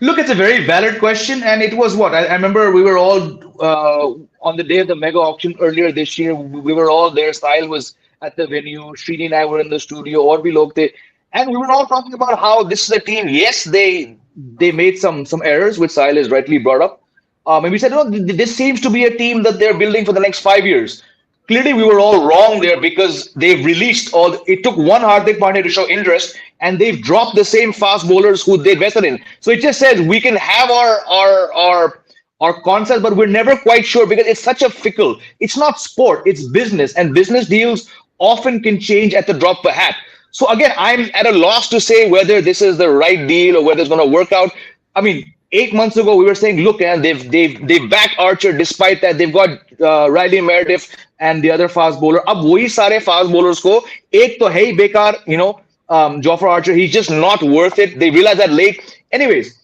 Look, it's a very valid question, and it was what I remember. We were all on the day of the mega auction earlier this year. We were all there. Sahil was at the venue. Srini and I were in the studio. Or we looked there, and we were all talking about how this is a team. Yes, they made some errors, which Sahil has rightly brought up. And we said, no, this seems to be a team that they're building for the next 5 years. Clearly, we were all wrong there, because they've released all. It took one Hardik Pandya to show interest, and they've dropped the same fast bowlers who they vested in. So it just says we can have our concept, but we're never quite sure, because it's such a fickle. It's not sport; it's business, and business deals often can change at the drop of a hat. So again, I'm at a loss to say whether this is the right deal or whether it's going to work out. I mean, 8 months ago, we were saying, look, and they've backed Archer. Despite that, they've got Riley Meredith and the other fast bowler. Ab wahi sare fast bowlers ko ek to hai bekar, you know, Jofra Archer. He's just not worth it. They realized that late. Anyways,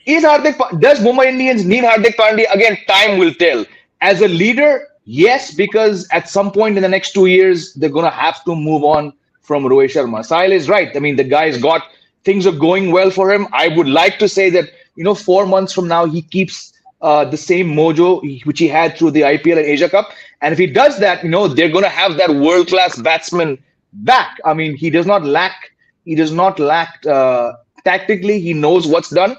does Mumbai Indians need Hardik Pandya? Again, time will tell. As a leader, yes, because at some point in the next 2 years, they're going to have to move on from Rohit Sharma. Sahil is right. I mean, the guy's got, things are going well for him. I would like to say that, you know, 4 months from now, he keeps the same mojo which he had through the IPL and Asia Cup. And if he does that, you know, they're going to have that world-class batsman back. I mean, he does not lack tactically. He knows what's done.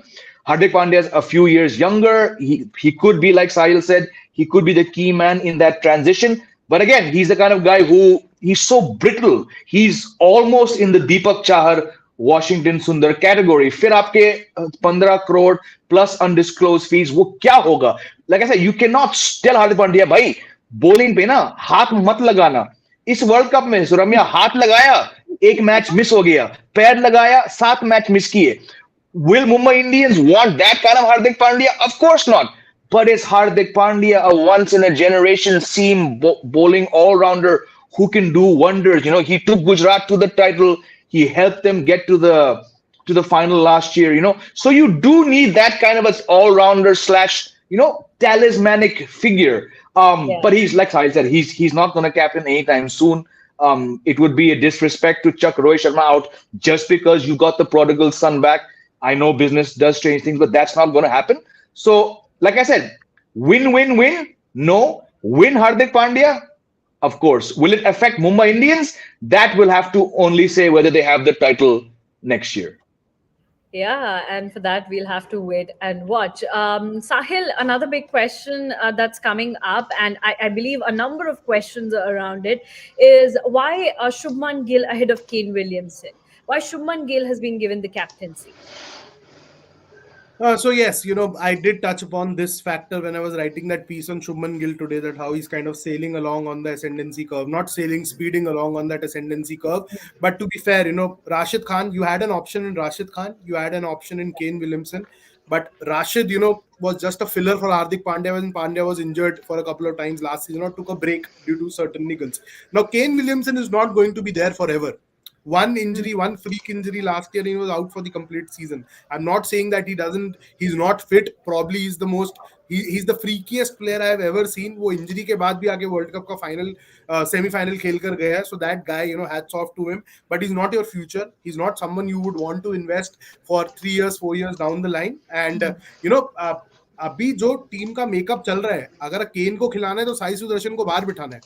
Hardik Pandya is a few years younger. He could be, like Sahil said, he could be the key man in that transition. But again, he's the kind of guy who, he's so brittle. He's almost in the Deepak Chahar, Washington Sundar category. फिर आपके 15 crore plus undisclosed fees, वो क्या होगा? Like I said, you cannot tell Hardik Pandya, भाई bowling पे ना हाथ मत लगाना. इस वर्ल्ड कप में सुरम्या हाथ लगाया, एक मैच मिस हो गया, पैर लगाया, 7 मैच मिस किए. Will Mumbai Indians want that kind of Hardik Pandya? Of course not. But is Hardik Pandya a once-in-a-generation seam bowling all-rounder who can do wonders? You know, he took Gujarat to the title. He helped them get to the final last year. You know, so you do need that kind of an all-rounder / you know, talismanic figure. Yeah. But he's like I said, he's not going to captain anytime soon. It would be a disrespect to chuck Rohit Sharma out just because you got the prodigal son back. I know business does strange things, but that's not going to happen. So, like I said, win, win, win. No, win Hardik Pandya. Of course, will it affect Mumbai Indians? That will have to only say whether they have the title next year. Yeah, and for that, we'll have to wait and watch. Sahil, another big question that's coming up, and I believe a number of questions are around it, is why Shubman Gill ahead of Kane Williamson? Why Shubman Gill has been given the captaincy? So yes, I did touch upon this factor when I was writing that piece on Shubman Gill today, that how he's kind of sailing along on the ascendancy curve, not sailing, speeding along on that ascendancy curve. But to be fair, Rashid Khan, you had an option in Rashid Khan, you had an option in Kane Williamson, but Rashid, was just a filler for Hardik Pandya when Pandya was injured for a couple of times last season or took a break due to certain niggles. Now, Kane Williamson is not going to be there forever. One injury, one freak injury last year, he was out for the complete season. I'm not saying that he's not fit. Probably he's he's the freakiest player I have ever seen. वो injury के बाद भी आगे World Cup का final semi-final खेल कर गया है. So that guy, hats off to him. But he's not your future. He's not someone you would want to invest for 3 years, 4 years down the line. And अभी जो team का makeup चल रहा है, अगर केन को खिलाना है तो साई सुदर्शन को बाहर बिठाना है.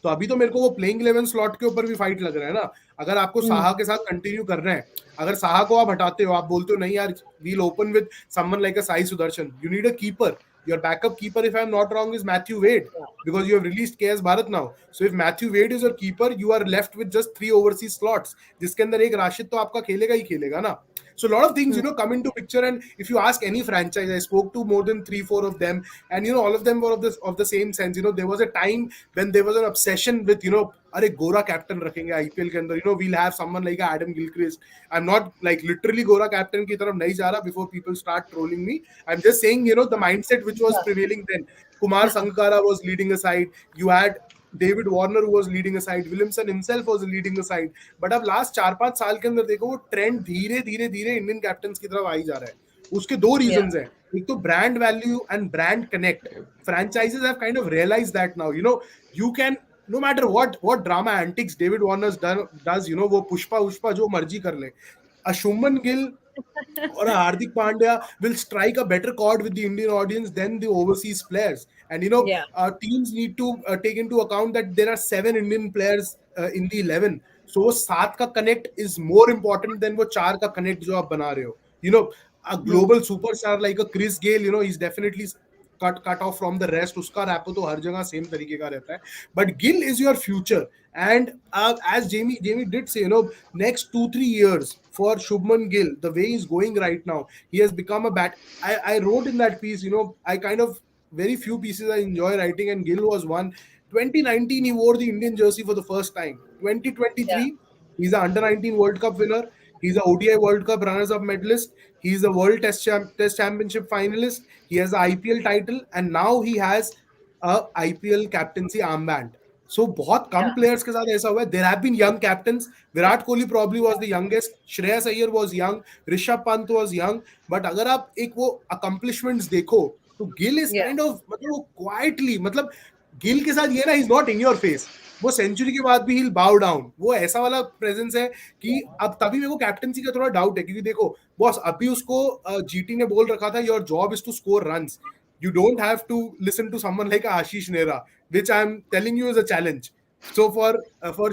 तो अभी तो मेरे को वो प्लेइंग 11 स्लॉट के ऊपर भी फाइट लग रहा है ना. अगर आपको साहा के साथ कंटिन्यू करना है, अगर साहा को आप हटाते हो, आप बोलते हो नहीं यार, we'll open with someone like a Sai Sudharsan, you need a keeper. Your backup keeper, if I'm not wrong, is Matthew Wade, because you have released KS Bharat now. So if Matthew Wade is your keeper, you are left with just 3 overseas slots, जिसके अंदर एक राशिद तो आपका खेलेगा ही खेलेगा ना. So a lot of things, come into picture, and if you ask any franchise, I spoke to more than 3-4 of them, and all of them were of the same sense. There was a time when there was an obsession with, अरे गोरा captain रखेंगे IPL के अंदर, we'll have someone like Adam Gilchrist. I'm not like literally गोरा captain की तरफ नहीं जा रहा before people start trolling me. I'm just saying, the mindset which was prevailing then. Kumar Sangakkara was leading a side. You had David Warner who was leading a side. Williamson himself was leading a side. But अब last 4-5 साल के अंदर देखो वो trend धीरे धीरे धीरे Indian captains की तरफ आ ही जा रहा है. उसके 2 रीजंस हैं. एक तो brand value and brand connect. Franchises have kind of realized that now. You can, no matter what drama antics David Warner does, वो पुष्पा जो मर्जी कर ले, a Shubman Gill or a Hardik Pandya will strike a better chord with the Indian audience than the overseas players. And teams need to take into account that there are 7 Indian players in the 11. So वो 7 का connect is more important than वो 4 का connect जो आप बना रहे हो. A global superstar like a Chris Gayle, he's definitely cut off from the rest. उसका रैपो तो हर जगह सेम तरीके का रहता है. But Gill is your future. And as Jamie did say, next 2-3 years for Shubman Gill, the way he's going right now, he has become a bat. I wrote in that piece, I kind of, very few pieces I enjoy writing, and Gill was one. 2019, he wore the Indian jersey for the first time. 2023, he's an under-19 World Cup winner. He's a ODI World Cup runners-up medalist. He's a World Test Championship finalist. He has an IPL title, and now he has a IPL captaincy armband. So बहुत कम players के साथ ऐसा हुआ है. There have been young captains. Virat Kohli probably was the youngest. Shreyas Iyer was young. Rishabh Pant was young. But अगर आप एक वो accomplishments देखो, तो Gill is kind of, मतलब वो quietly, मतलब गिल के साथ ये ना, he's not in your face. वो सेंचुरी के बाद भी he'll bow down. वो ऐसा वाला प्रेजेंस है कि अब तभी मेरे को कैप्टनसी का थोड़ा डाउट है, क्योंकि देखो बॉस, अभी उसको जीटी ने बोल रखा था, your job is to score runs. You don't have to listen to someone like Ashish Nehra, which I'm telling you is a challenge. So for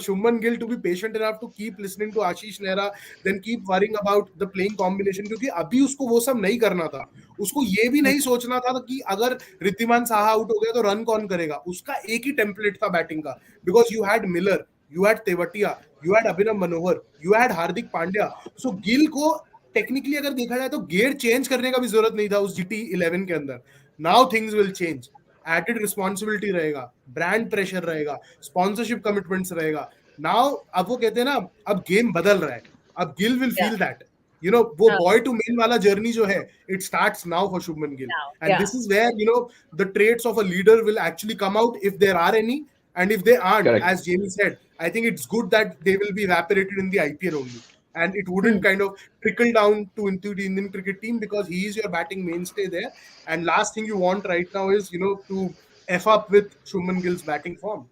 Shubman Gill to be patient enough to keep listening to Ashish Nehra, then keep worrying about the playing combination, क्योंकि अभी उसको वो सब नहीं करना था. उसको ये भी नहीं सोचना था कि अगर रिद्धिमान साहा आउट हो गया तो रन कौन करेगा. उसका एक ही टेम्पलेट था बैटिंग का, because you had Miller, you had Tewatia, you had Abhinav Manohar, you had Hardik Pandya. So Gill को टेक्निकली अगर देखा जाए तो गेयर चेंज करने का भी जरूरत नहीं था उस जीटी 11 के अंदर. Now things will change. Added responsibility रहेगा, ब्रांड प्रेशर रहेगा, स्पॉन्सरशिप कमिटमेंट्स रहेगा. नाउ अब वो कहते हैं ना, अब गेम बदल रहा है. अब गिल विल फील दैट, वो बॉय टू मेन वाला जर्नी जो है, it starts now for Shubman Gill. And this is where the traits of a leader will actually come out, if there are any. And if they aren't, correct, as Jamie said, I think it's good that they will be evaporated in the IPL only. And it wouldn't kind of trickle down into the Indian cricket team, because he is your batting mainstay there. And last thing you want right now is, to F up with Shubman Gill's batting form.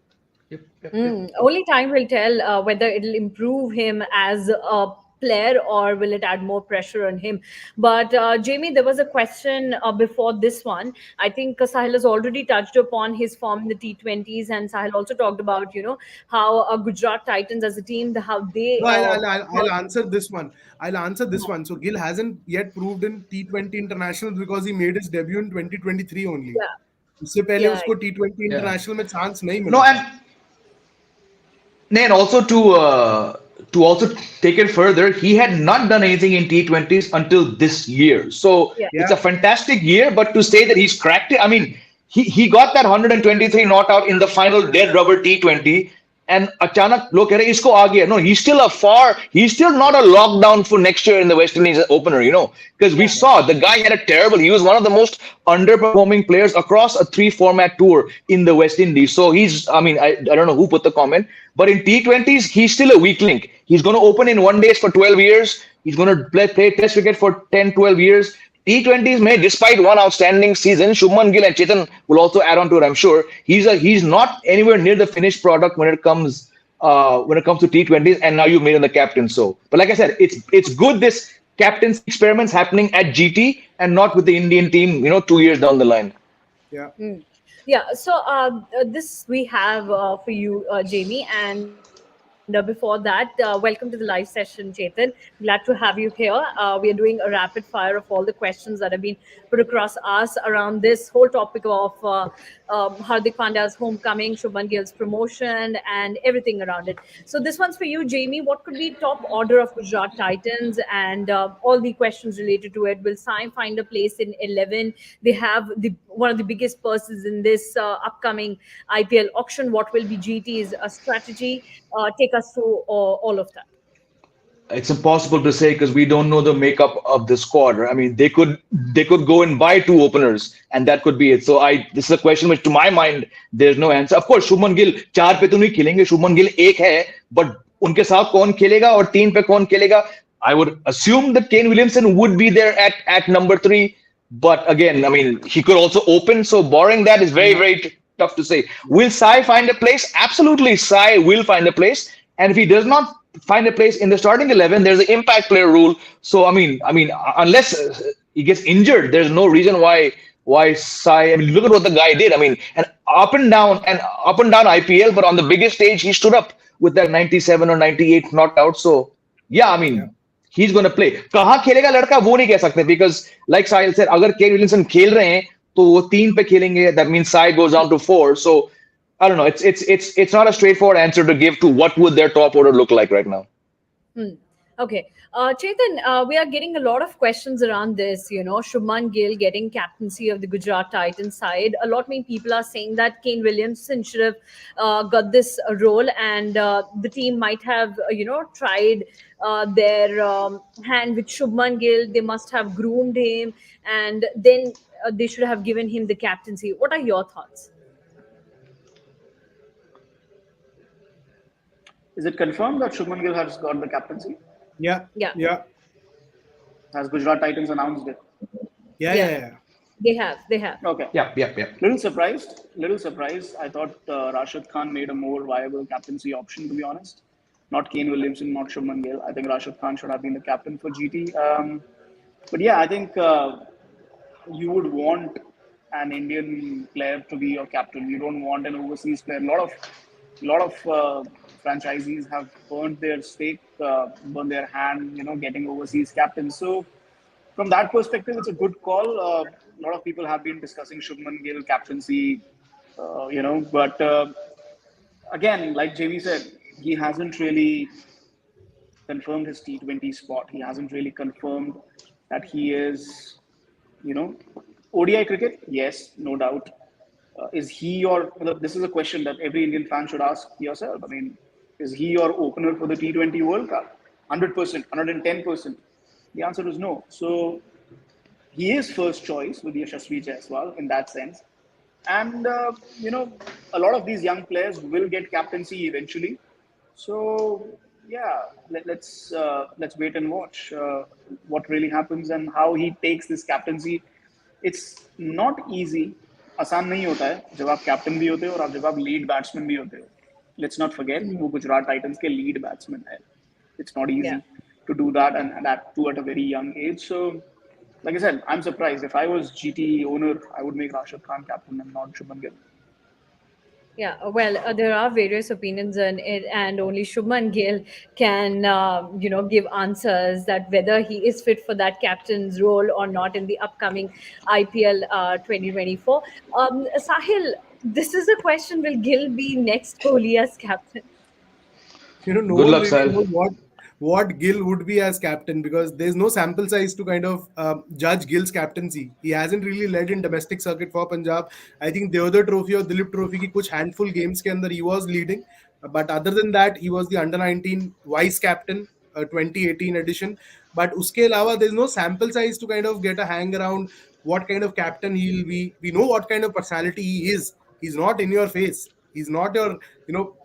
Only time will tell whether it'll improve him as a player or will it add more pressure on him. But Jamie, there was a question before this one. I think Sahil has already touched upon his form in the T20s, and Sahil also talked about how Gujarat Titans as a team, how they No, I'll answer this one. I'll answer this one. So Gill hasn't yet proved in T20 international because he made his debut in 2023 only. yeah उससे पहले yeah उसको T20 Yeah. international में chance नहीं No, मिला था. and also to also take it further, he had not done anything in T20s until this year. So yeah it's a fantastic year, but to say that he's cracked it, I mean, he got that 123 not out in the final dead rubber T20, and अचानक लोग कह रहे हैं, इसको आ गया. No, he's still not a lockdown for next year in the West Indies opener, because we saw the guy had a terrible, he was one of the most underperforming players across a 3 format tour in the West Indies. So I mean, I don't know who put the comment, but in T20s, he's still a weak link. He's going to open in 1 days for 12 years. He's going to play test cricket for 10, 12 years. T20s may, despite one outstanding season, Shubman Gill and Chetan will also add on to it, I'm sure. He's not anywhere near the finished product when it comes to T20s, and now you've made him the captain. So, but like I said, it's good this captaincy experiments happening at GT and not with the Indian team, 2 years down the line. Yeah. Yeah, so this we have for you, Jamie, and before that, welcome to the live session, Chetan. Glad to have you here. We are doing a rapid fire of all the questions that have been put across us around this whole topic of Hardik Pandya's homecoming, Shubman Gill's promotion, and everything around it. So this one's for you, Jamie. What could be top order of Gujarat Titans and all the questions related to it? Will Sai find a place in 11? They have one of the biggest purses in this upcoming IPL auction. What will be GT's strategy? Take us through all of that. It's impossible to say because we don't know the makeup of the squad. I mean, they could go and buy 2 openers, and that could be it. So this is a question which, to my mind, there's no answer. Of course, Shubman Gill 4 पे तो नहीं खेलेंगे. Shubman Gill 1 है, but उनके साथ कौन खेलेगा और 3 पे कौन खेलेगा? I would assume that Kane Williamson would be there at number 3, but again, I mean, he could also open. So barring that is very, very tough to say. Will Sai find a place? Absolutely, Sai will find a place, and if he does not find a place in the starting 11, there's an impact player rule. So I mean, unless he gets injured, there's no reason why Sai. I mean, look at what the guy did. I mean, and up and down IPL, but on the biggest stage, he stood up with that 97 or 98 not out. So yeah, I mean, he's going to play. कहाँ खेलेगा लड़का वो नहीं कह सकते, because like Sahil said, अगर Kane Williamson खेल रहे हैं तो वो 3 पे खेलेंगे. That means Sai goes down to 4. So I don't know. It's not a straightforward answer to give to what would their top order look like right now. Okay. Chetan, we are getting a lot of questions around this, Shubman Gill getting captaincy of the Gujarat Titans side. A lot many people are saying that Kane Williamson should have got this role, and the team might have, tried their hand with Shubman Gill. They must have groomed him, and then they should have given him the captaincy. What are your thoughts? Is it confirmed that Shubman Gill has got the captaincy? Yeah. Has Gujarat Titans announced it? Yeah. They have. Okay. Yeah. Little surprised. I thought Rashid Khan made a more viable captaincy option, to be honest. Not Kane Williamson, not Shubman Gill. I think Rashid Khan should have been the captain for GT. But yeah, I think you would want an Indian player to be your captain. You don't want an overseas player. A lot of franchisees have burned their stake, burned their hand, getting overseas captains. So from that perspective, it's a good call. A lot of people have been discussing Shubman Gill captaincy, but again, like Jamie said, he hasn't really confirmed his T20 spot. He hasn't really confirmed that he is, ODI cricket. Yes, no doubt. Is he your? This is a question that every Indian fan should ask yourself. I mean, is he your opener for the T20 World Cup? 100%, 110%. The answer is no. So he is first choice with Yashasvi Jaiswal in that sense. And, a lot of these young players will get captaincy eventually. So, yeah, let's wait and watch what really happens and how he takes this captaincy. It's not easy. आसान नहीं होता है जब आप captain भी होते हो और जब आप लीड बैट्समैन भी होते हो. लेट्स नॉट फॉरगेट वो गुजरात टाइटंस के लीड बैट्समैन है. It's not easy Yeah. to do that, and that too at a very young age. So, like I said, I'm surprised. If I was GT owner, I would make Rashid Khan captain and not Shubman Gill. Yeah, well, there are various opinions on it, and only Shubman Gill can, give answers that whether he is fit for that captain's role or not in the upcoming IPL 2024. Sahil, this is a question: will Gill be next Kohli as captain? No Good one luck, really Sahil. knows what Gill would be as captain, because there's no sample size to kind of judge Gill's captaincy. He hasn't really led in domestic circuit for Punjab. I think the other trophy or Dilip Trophy ki kuch handful games ke andar he was leading, but other than that he was the under 19 vice captain, 2018 edition. But uske alawa there's no sample size to kind of get a hang around what kind of captain he'll be. We know what kind of personality he is. He's not in your face. He's not your,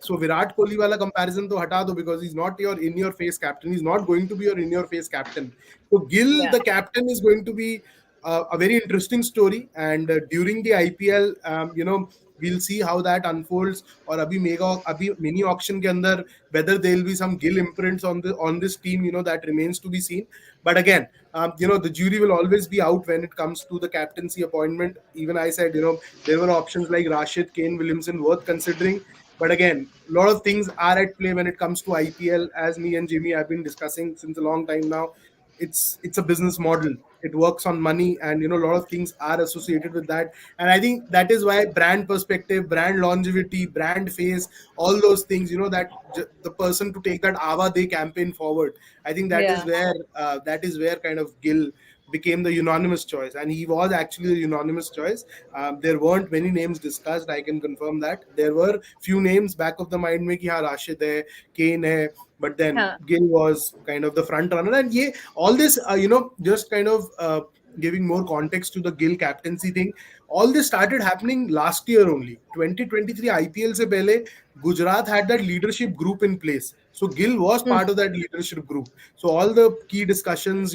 so Virat Kohli wala comparison to hata do, because he's not your in your face captain. He's not going to be your in your face captain. So Gill, Yeah, the captain, is going to be a very interesting story. And during the IPL, we'll see how that unfolds. Or abhi mini auction ke andar, whether there will be some Gill imprints on this team, that remains to be seen. But again, the jury will always be out when it comes to the captaincy appointment. Even I said, there were options like Rashid, Kane Williamson worth considering. But again, a lot of things are at play when it comes to IPL, as me and Jimmy have been discussing since a long time now. It's a business model. It works on money, and a lot of things are associated with that. And I think that is why brand perspective, brand longevity, brand face, all those things, the person to take that Ava Day campaign forward. I think yeah, that is where kind of Gill became the unanimous choice, and he was actually the unanimous choice. There weren't many names discussed. I can confirm that there were few names back of the mind, mein ki haan Rashid hai, Kane hai, but then huh, Gill was kind of the front runner. And all this, just kind of giving more context to the Gill captaincy thing. All this started happening last year only. 2023 IPL se pehle, Gujarat had that leadership group in place. So Gill was part of that leadership group. So all the key discussions,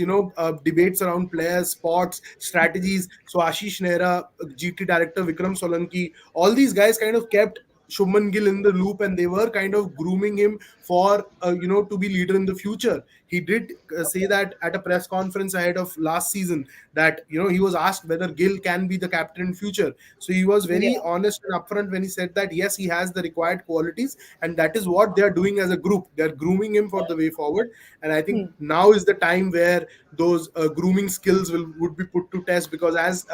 debates around players, spots, strategies. So Ashish Nehra, GT director Vikram Solanki, all these guys kind of kept Shubman Gill in the loop, and they were kind of grooming him for to be leader in the future. He did say that at a press conference ahead of last season, that he was asked whether Gill can be the captain in future. So he was yeah, very honest and upfront when he said that yes, he has the required qualities, and that is what they are doing as a group. They are grooming him for the way forward. And I think now is the time where those grooming skills would be put to test, because as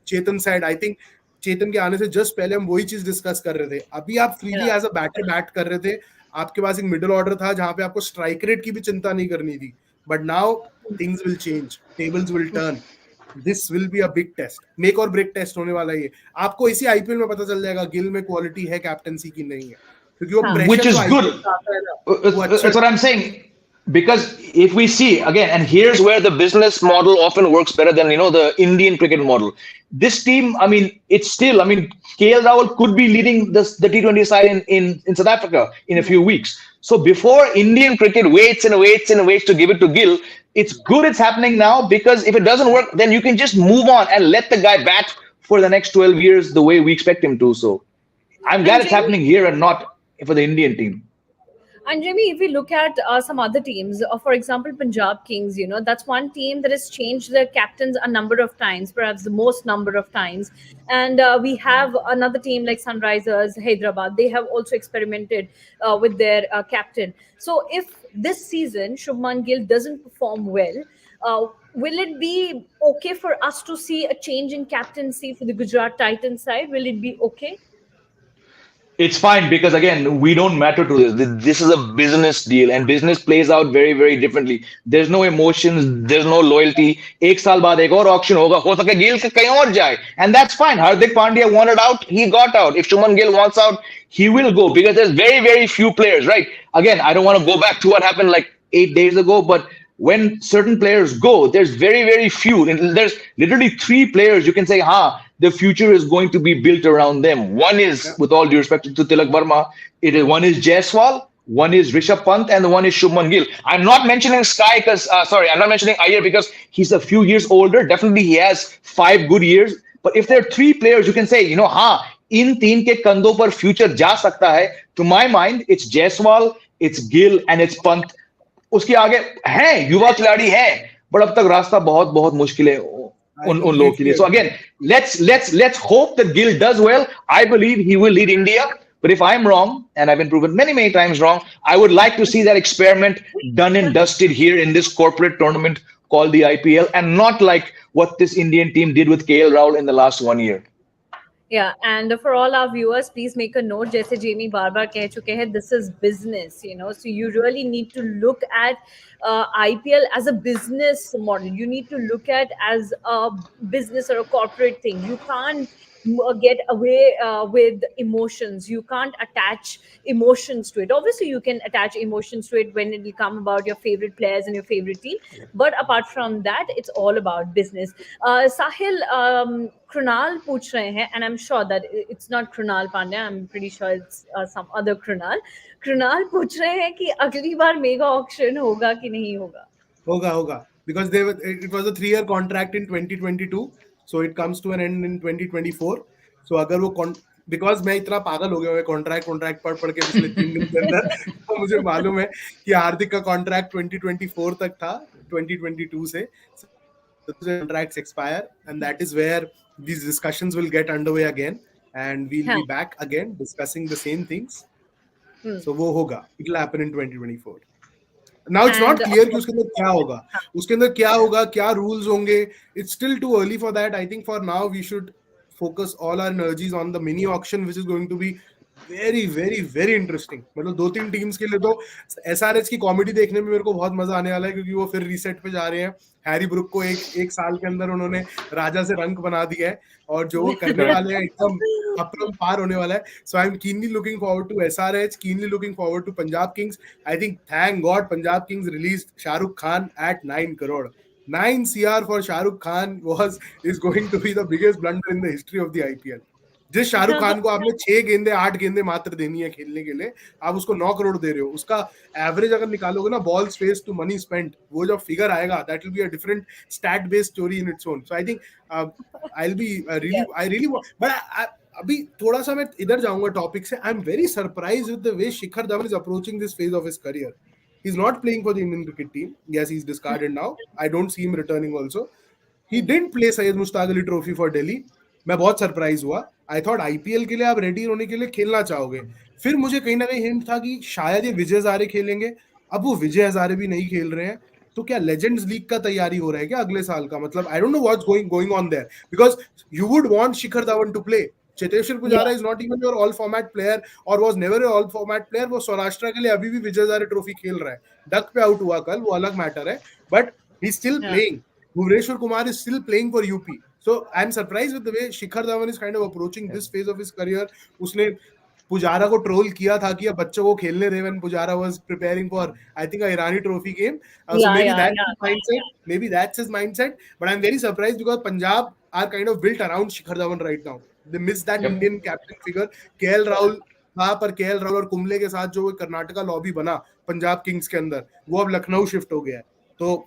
Chetan said, I think चेतन के आने से just पहले हम वही चीज discuss कर रहे थे. अभी आप freely yeah. As a batter bat कर रहे थे. आपके पास एक मिडिल ऑर्डर था जहां पे आपको स्ट्राइक रेट की भी चिंता नहीं करनी थी. But now things will change, tables will turn. This will be a big test, make or break test होने वाला है ये. आपको इसी आईपीएल में पता चल जाएगा गिल में क्वालिटी है कैप्टनसी की नहीं है, क्योंकि वो Huh. Which प्रेशर जो is good. आईपीएल का आता है ना, वो अच्छा That's what I'm saying. Because if we see again, and here's where the business model often works better than the Indian cricket model. This team, I mean, it's still, I mean, KL Rahul could be leading the T20 side in South Africa in a few weeks. So before Indian cricket waits and waits and waits to give it to Gill, it's good it's happening now, because if it doesn't work, then you can just move on and let the guy bat for the next 12 years the way we expect him to. So I'm And glad it's Jamie, happening here and not for the Indian team. And Jimmy, if we look at some other teams, for example, Punjab Kings, that's one team that has changed their captains a number of times, perhaps the most number of times. And we have another team like Sunrisers, Hyderabad. They have also experimented with their captain. So if this season Shubman Gill doesn't perform well, will it be okay for us to see a change in captaincy for the Gujarat Titans side? Will it be okay? It's fine, because again, we don't matter to this. This is a business deal, and business plays out very, very differently. There's no emotions, there's no loyalty. एक साल बाद एक और auction होगा, हो सके गिल के कहीं और जाए, and that's fine. Hardik Pandya wanted out, he got out. If Shubman Gill wants out, he will go, because there's very, very few players, right? Again, I don't want to go back to what happened like 8 days ago, but when certain players go, there's very, very few. And there's literally 3 players you can say, the future is going to be built around them. One is, with all due respect to Tilak Verma, one is Jaiswal, one is Rishabh Pant, and one is Shubman Gill. I'm not mentioning Sky because, I'm not mentioning Iyer because he's a few years older. Definitely he has 5 good years. But if there are three players, you can say, हाँ, इन तीन के कंधों पर future जा सकता है. To my mind, it's Jaiswal, it's Gill and it's Pant. उसके आगे हैं युवा खिलाड़ी हैं, but अब तक रास्ता बहुत बहुत मुश्किल है उन लोगों के लिए. So again, let's hope that Gill does well. I believe he will lead India. But if I'm wrong, and I've been proven many times wrong, I would like to see that experiment done and dusted here in this corporate tournament called the IPL, and not like what this Indian team did with KL Rahul in the last 1 year. Yeah, and for all our viewers, please make a note. जैसे Jamie बार-बार कह चुके हैं, this is business, So you really need to look at IPL as a business model. You need to look at as a business or a corporate thing. You can't get away with emotions. You can't attach emotions to it. Obviously, you can attach emotions to it when it will come about your favorite players and your favorite team. But apart from that, it's all about business. Sahil, Krunal पूछ रहे हैं, and I'm sure that it's not Krunal Pandya. I'm pretty sure it's some other Krunal. Krunal पूछ रहे हैं कि अगली बार mega auction होगा कि नहीं होगा? होगा because it was a 3-year contract in 2022, so it comes to an end in 2024. So अगर वो because मैं इतना पागल हो गया हूँ कॉन्ट्रैक्ट पढ़ के पिछले 3 दिन के अंदर, तो मुझे मालूम है कि हार्दिक का कॉन्ट्रैक्ट 2024 तक था, 2022 से. So the contracts expire, and that is where these discussions will get underway again, and we'll be back again discussing the same things. So वो होगा, it will happen in 2024. Now it's not clear कि उसके अंदर क्या होगा, क्या rules होंगे. It's still too early for that. I think for now we should focus all our energies on the mini auction, which is going to be very interesting. मतलब 2-3 teams के लिए तो SRH की कॉमेडी देखने में मेरे को बहुत मजा आने वाला है, क्योंकि वो फिर रीसेट पे जा रहे हैं. हैरी ब्रुक को एक साल के अंदर उन्होंने राजा से रंक बना दिया है, और जो वो करने वाले हैं एकदम अपरम पार होने वाला है. So I'm keenly looking forward to SRH, keenly looking forward to Punjab Kings. I think thank God Punjab Kings released Shah Rukh Khan at 9 crore. 9 CR for Shah Rukh Khan is going to be the biggest blunder in the history of the IPL. जिस शाहरुख खान को आपने 6 गेंदे 8 गेंदे मात्र देनी है खेलने के लिए, आप उसको 9 करोड़ दे रहे हो. उसका एवरेज अगर निकालोगे ना, balls face to money spent, वो जब फिगर आएगा, that will be a different stat based story in its own. So I think I really but अभी थोड़ा सा मैं इधर जाऊंगा टॉपिक से. I am very surprised with the way Shikhar Dhawan is approaching this phase of his career. He is not playing for the Indian cricket team. Yes, he is discarded now. I don't see him returning also. He didn't play Syed Mushtaq Ali trophy for Delhi. मैं बहुत surprise हुआ. I thought IPL के लिए आप ready होने के लिए खेलना चाहोगे. फिर मुझे कहीं ना कहीं हिंट था कि शायद ये विजय हजारे खेलेंगे. अब वो विजय हजारे भी नहीं खेल रहे हैं, तो क्या लेजेंड्स लीग का तैयारी हो रहा है क्या अगले साल का? मतलब I don't know what's going on there, because you would want Shikhar Dhawan to play. Cheteshwar Pujara is not even your all format player, और was never all format player. वो सौराष्ट्र के लिए अभी भी विजय हजारे ट्रॉफी खेल रहा है. डक पे आउट हुआ कल, वो अलग मैटर है, but he still playing. Bhuvneshwar Kumar is still playing for UP. So I'm surprised with the way Shikhar Dhawan is kind of approaching this phase of his career. उसने पुजारा को ट्रोल किया था कि अब बच्चों को खेलने दे when Pujara was preparing for I think a Irani trophy game. So maybe that's his mindset. But I'm very surprised because Punjab are kind of built around Shikhar Dhawan right now. They miss that Indian captain figure. KL Rahul था, पर KL Rahul और कुंबले के साथ जो Karnataka lobby बना Punjab Kings के अंदर, वो अब लखनऊ शिफ्ट हो गया है. तो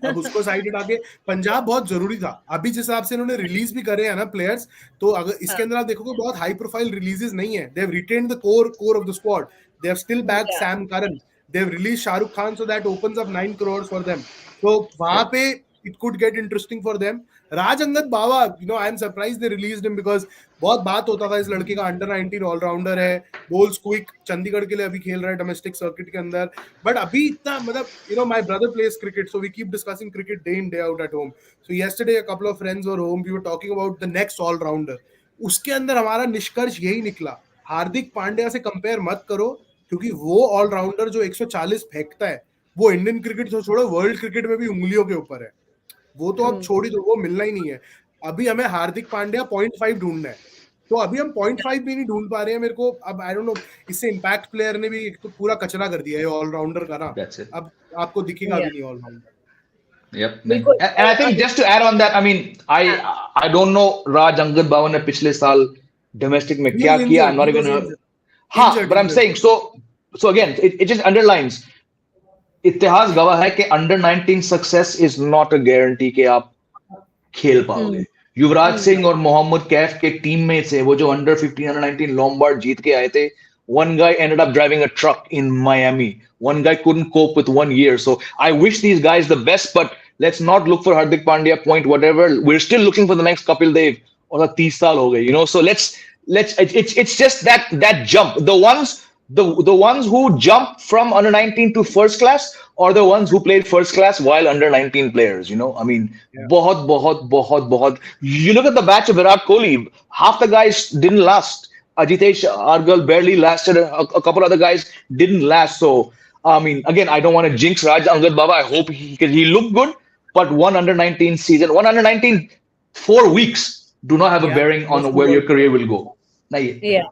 अब उसको साइड हटा के पंजाब बहुत जरूरी था. अभी जिस हिसाब से इन्होंने रिलीज भी करे हैं ना प्लेयर्स, तो अगर इसके अंदर आप देखोगे बहुत हाई प्रोफाइल रिलीजेस नहीं है. They have retained the core of the squad. They have still back Sam Curran. They have release Shahrukh Khan, so that opens up 9 crore for them. तो वहां पे it could get interesting for them. Raj Angad Bawa, I am surprised they released him because बहुत बात होता था इस लड़के का अंडर 19 ऑलराउंडर है, बोल्स क्विक, चंडीगढ़ के लिए अभी खेल रहा है डोमेस्टिक सर्किट के अंदर. बट अभी इतना मतलब my brother plays cricket, so we keep discussing cricket day in day out at home. So yesterday a couple of friends were home, we were talking about the next all-rounder. उसके अंदर हमारा निष्कर्ष यही निकला, हार्दिक पांड्या से कंपेयर मत करो, क्योंकि वो ऑलराउंडर जो 140 फेंकता है, वो इंडियन क्रिकेट तो छोड़ो, वर्ल्ड क्रिकेट में भी उंगलियों के ऊपर है. वो तो अब छोड़ ही दो, वो मिलना ही नहीं है. अभी हमें हार्दिक पांड्या 0.5 ढूंढना है, तो अभी हम 0.5 भी नहीं ढूंढ पा रहे हैं. मेरे को अब आई डोंट नो, इससे इम्पैक्ट प्लेयर ने भी एक तो पूरा कचरा कर दिया है ऑलराउंडर का ना. अब आपको दिखेगा भी नहीं allrounder. Yep. And I think just to add on that, I mean, I don't know Raj Angad Bawan ने पिछले साल domestic में क्या किया. I'm not even. हाँ, but I'm saying so again, it just underlines. इतिहास गवाह है कि under 19 success is not a guarantee कि आप खेल पाओगे. युवराज सिंह और मोहम्मद कैफ के टीममेट्स है वो जो अंडर 15 अंडर 19 लॉम्बार्ड जीत के आए थे. One guy ended up driving a truck in Miami. One guy couldn't cope with 1 year. So I wish these guys the best, but let's not look for Hardik Pandya point whatever. We're still looking for the next Kapil Dev or the 30 saal ho gaye, you know. So let's it's just that jump. The ones who jump from under 19 to first class or the ones who played first class while under 19 players, you know. I mean, bahut. You look at the batch of Virat Kohli, half the guys didn't last. Ajitesh Argal barely lasted. A couple other guys didn't last. So, I mean, again, I don't want to jinx Raj Angad Baba. I hope he looked good, but one under 19 season, one under 19 4 weeks do not have a bearing on where your career will go. Yeah.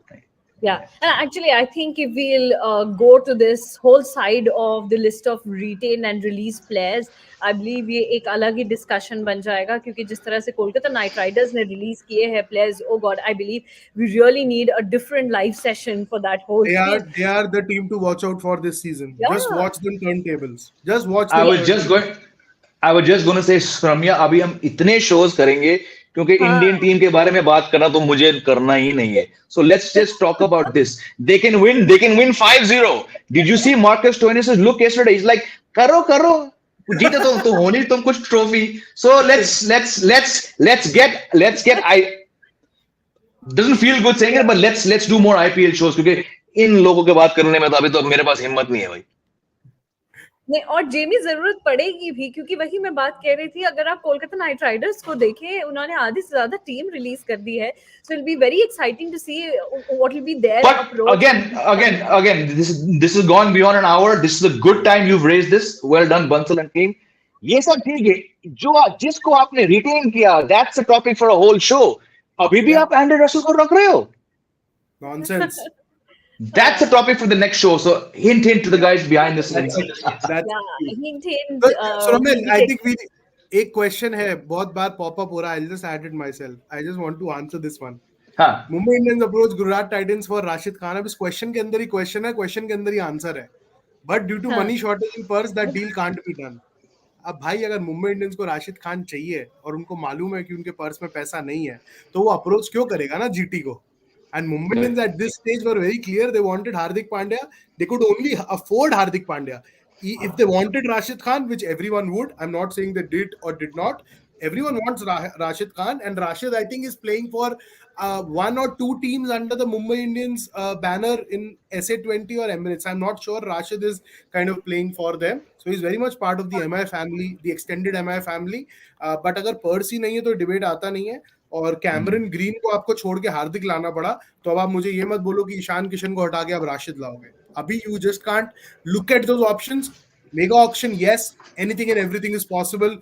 Yeah, and actually, I think if we'll go to this whole side of the list of retain and release players, I believe ये एक अलग ही discussion बन जाएगा क्योंकि जिस तरह से Kolkata night Riders ने release किए हैं players, oh God, I believe we really need a different live session for that whole thing. They are the team to watch out for this season. Yeah. Just watch them turntables. Just watch them. I was just going to say, Ramya, अभी हम इतने shows करेंगे क्योंकि Indian team के बारे में बात करना तो मुझे करना ही नहीं है. So let's just talk about this. They can win 5-0. Did you see Marcus Stoinis' look yesterday? He's like, करो जीते तो होनी तुम कुछ trophy. So let's get I doesn't feel good saying it, but let's do more IPL shows क्योंकि इन लोगों के बात करने में तो अभी तो मेरे पास हिम्मत नहीं है भाई. नहीं, और जेमी जरूरत पड़ेगी भी क्योंकि वही मैं बात कह रही थी. अगर आप कोलकाता नाइट राइडर्स को देखें, उन्होंने आधी से ज्यादा टीम रिलीज कर दी है. So it will be very exciting to see what will be their approach. Again, this has gone beyond an hour. This is a good time you've raised this. Well done, Bansal and team. ये सब ठीक है. जो जिसको आपने retain किया, that's a topic for a whole show. अभी भी आप एंड्रे रसल को रख रहे हो? Nonsense. That's a topic for the next show. So hint to the guys behind the scenes. hint. So Raman, I think we एक question है बहुत बार pop up हो रहा है. I'll just add it myself. I just want to answer this one. हाँ. Mumbai Indians approach Gujarat Titans for Rashid Khan. अब इस question के अंदर ही question है, question के अंदर ही answer है. But due to money shortage in purse, that deal can't be done. अब भाई अगर मुंबई इंडियंस को राशिद खान चाहिए और उनको मालूम है कि उनके पर्स में पैसा नहीं है तो वो अप्रोच क्यों करेगा ना जीटी को. And Mumbai Indians at this stage were very clear. They wanted Hardik Pandya. They could only afford Hardik Pandya. If they wanted Rashid Khan, which everyone would, I'm not saying they did or did not. Everyone wants Rashid Khan, and Rashid, I think, is playing for one or two teams under the Mumbai Indians banner in SA20 or Emirates. I'm not sure. Rashid is kind of playing for them. So he's very much part of the MI family, the extended MI family. But अगर purse ही नहीं है तो debate आता नहीं है. और Cameron green को आपको छोड़ के हार्दिक लाना पड़ा तो अब आप मुझे ये मत बोलो कि ईशान किशन को हटा के आप राशिद लाओगे. अभी you just can't look at those options. Mega auction, yes, anything and everything is possible.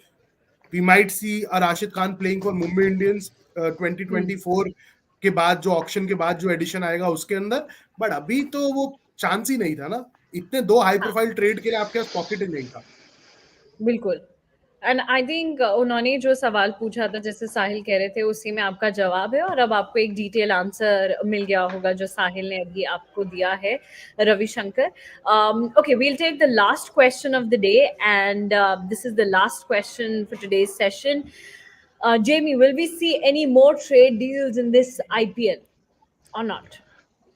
We might see a Rashid Khan playing for Mumbai Indians 2024 के बाद, जो ऑक्शन के बाद जो एडिशन आएगा उसके अंदर. बट अभी तो वो चांस ही नहीं था ना. इतने दो हाई प्रोफाइल ट्रेड के लिए आपके पास पॉकेट ही नहीं था. बिल्कुल. एंड आई थिंक उन्होंने जो सवाल पूछा था, जैसे साहिल कह रहे थे, उसी में आपका जवाब है और अब आपको एक डिटेल आंसर मिल गया होगा जो साहिल ने अभी आपको दिया है, Ravishankar. Okay, we'll take the last question of the day and this is the last question for today's session. Jamie, will we see any more trade deals in this IPL or not?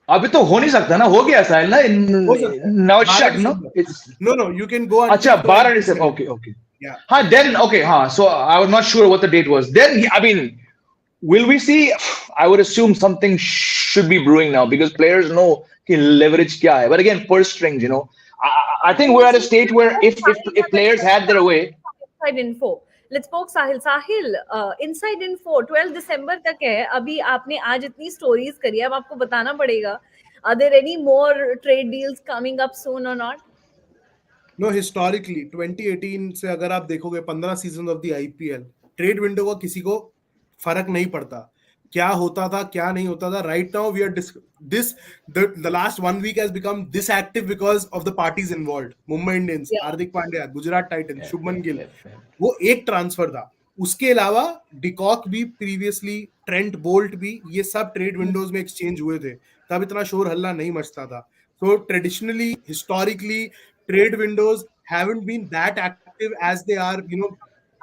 अभी तो हो नहीं सकता ना. हो गया साहिल ना. Now it's shut, no? No, you can go. अच्छा, 12 December. Okay. Yeah. Then okay. So I was not sure what the date was. Then I mean, will we see? I would assume something should be brewing now because players know कि leverage क्या है. But again, purse strings, you know. I think we're at a stage where if players had their way. Inside info. Let's poke Sahil. Sahil, inside info 12 December तक है. अभी आपने आज इतनी stories करी है, अब आपको बताना पड़ेगा. Are there any more trade deals coming up soon or not? No, historically 2018 से अगर आप देखोगे 15 season of the IPL, trade window का किसी को फर्क नहीं पड़ता क्या होता था क्या नहीं होता था. Right now we are the last 1 week has become this active because of the parties involved. Mumbai Indians, Hardik Pandya, Gujarat Titans, Shubman Gill, वो एक ट्रांसफर था. उसके अलावा डिकॉक भी प्रीवियसली, ट्रेंट बोल्ट भी, ये सब ट्रेड विंडोज में एक्सचेंज हुए थे. तब इतना शोर हल्ला नहीं मचता था. So traditionally, historically, trade windows haven't been that active as they are,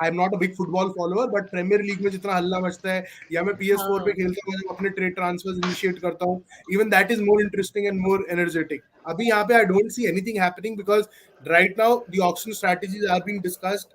I am not a big football follower, but premier league में जितना हल्ला मचता है, या मैं PS4 पे खेलता हूँ, जब अपने ट्रेड ट्रांसफर्स इनिशिएट करता हूँ, even that is more interesting and more energetic. अभी यहाँ पे I don't see anything happening because right now the auction strategies are being discussed.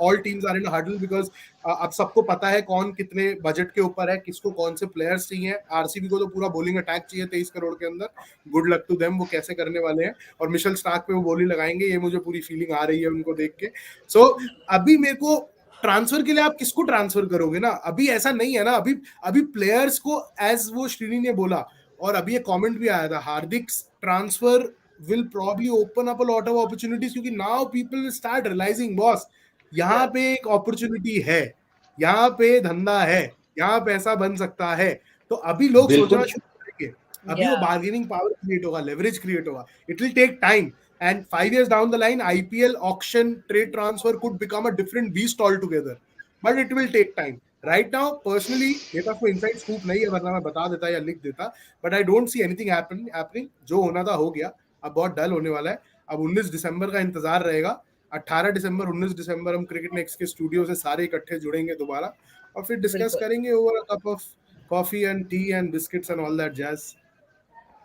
All teams are in huddle because अब सबको पता है कौन कितने बजट के ऊपर है, किसको कौन से प्लेयर्स चाहिए. आरसीबी को तो पूरा बॉलिंग अटैक चाहिए 23 करोड़ के अंदर. गुड लक टू देम, वो कैसे करने वाले हैं. और मिशेल स्टार्क पे वो बोली लगाएंगे, ये मुझे पूरी फीलिंग आ रही है उनको देख के. सो अभी मेरे को ट्रांसफर के लिए आप किसको ट्रांसफर करोगे ना, अभी ऐसा नहीं है ना. अभी अभी प्लेयर्स को, एज वो श्रीनी ने बोला, और अभी ये कमेंट भी आया था, हार्दिक transfer will probably open up a lot of opportunities, क्योंकि now people will start realizing, boss यहाँ पे एक अपॉर्चुनिटी है, यहाँ पे धंधा है, यहाँ पैसा बन सकता है. तो अभी लोग सोचना शुरू करेंगे. अभी वो बार्गेनिंग पावर क्रिएट होगा, लेवरेज क्रिएट होगा. It will take time, and 5 years down the line, IPL auction trade transfer could become a different beast altogether, but it will take time. Right now, personally, मेरे पास कोई inside scoop नहीं है, वरना मैं बता देता या लिख देता, but I don't see anything happening. जो होना था हो गया. अब बहुत डल होने वाला है. अब 19 दिसंबर का इंतजार रहेगा. 18 दिसंबर 19 दिसंबर हम क्रिकेट नेक्स्ट के स्टूडियो से सारे इकट्ठे जुड़ेंगे दोबारा, और फिर डिस्कस करेंगे over a cup of coffee and T and biscuits and all that jazz.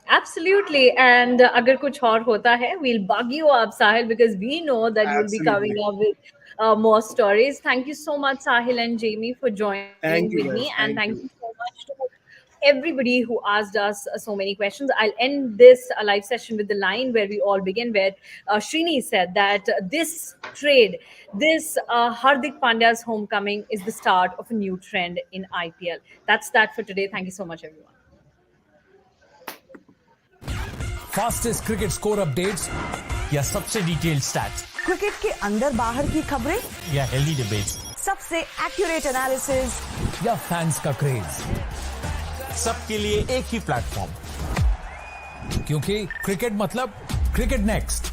Absolutely. And agar kuch aur hota hai, we'll bug you up, Sahil, because we know that you'll be coming up with more stories. Thank you so much, Sahil and Jamie, for joining Thank you, with me. guys. And Thank thank you so much to everybody who asked us so many questions. I'll end this live session with the line where we all begin, where Srini said that this trade, this Hardik Pandya's homecoming is the start of a new trend in IPL. That's that for today. Thank you so much, everyone. Fastest cricket score updates या सबसे detailed stats, cricket के अंदर बाहर की खबरें या healthy debates, सबसे accurate analysis या फैंस का क्रेज, सबके लिए एक ही प्लेटफॉर्म, क्योंकि क्रिकेट मतलब क्रिकेट नेक्स्ट.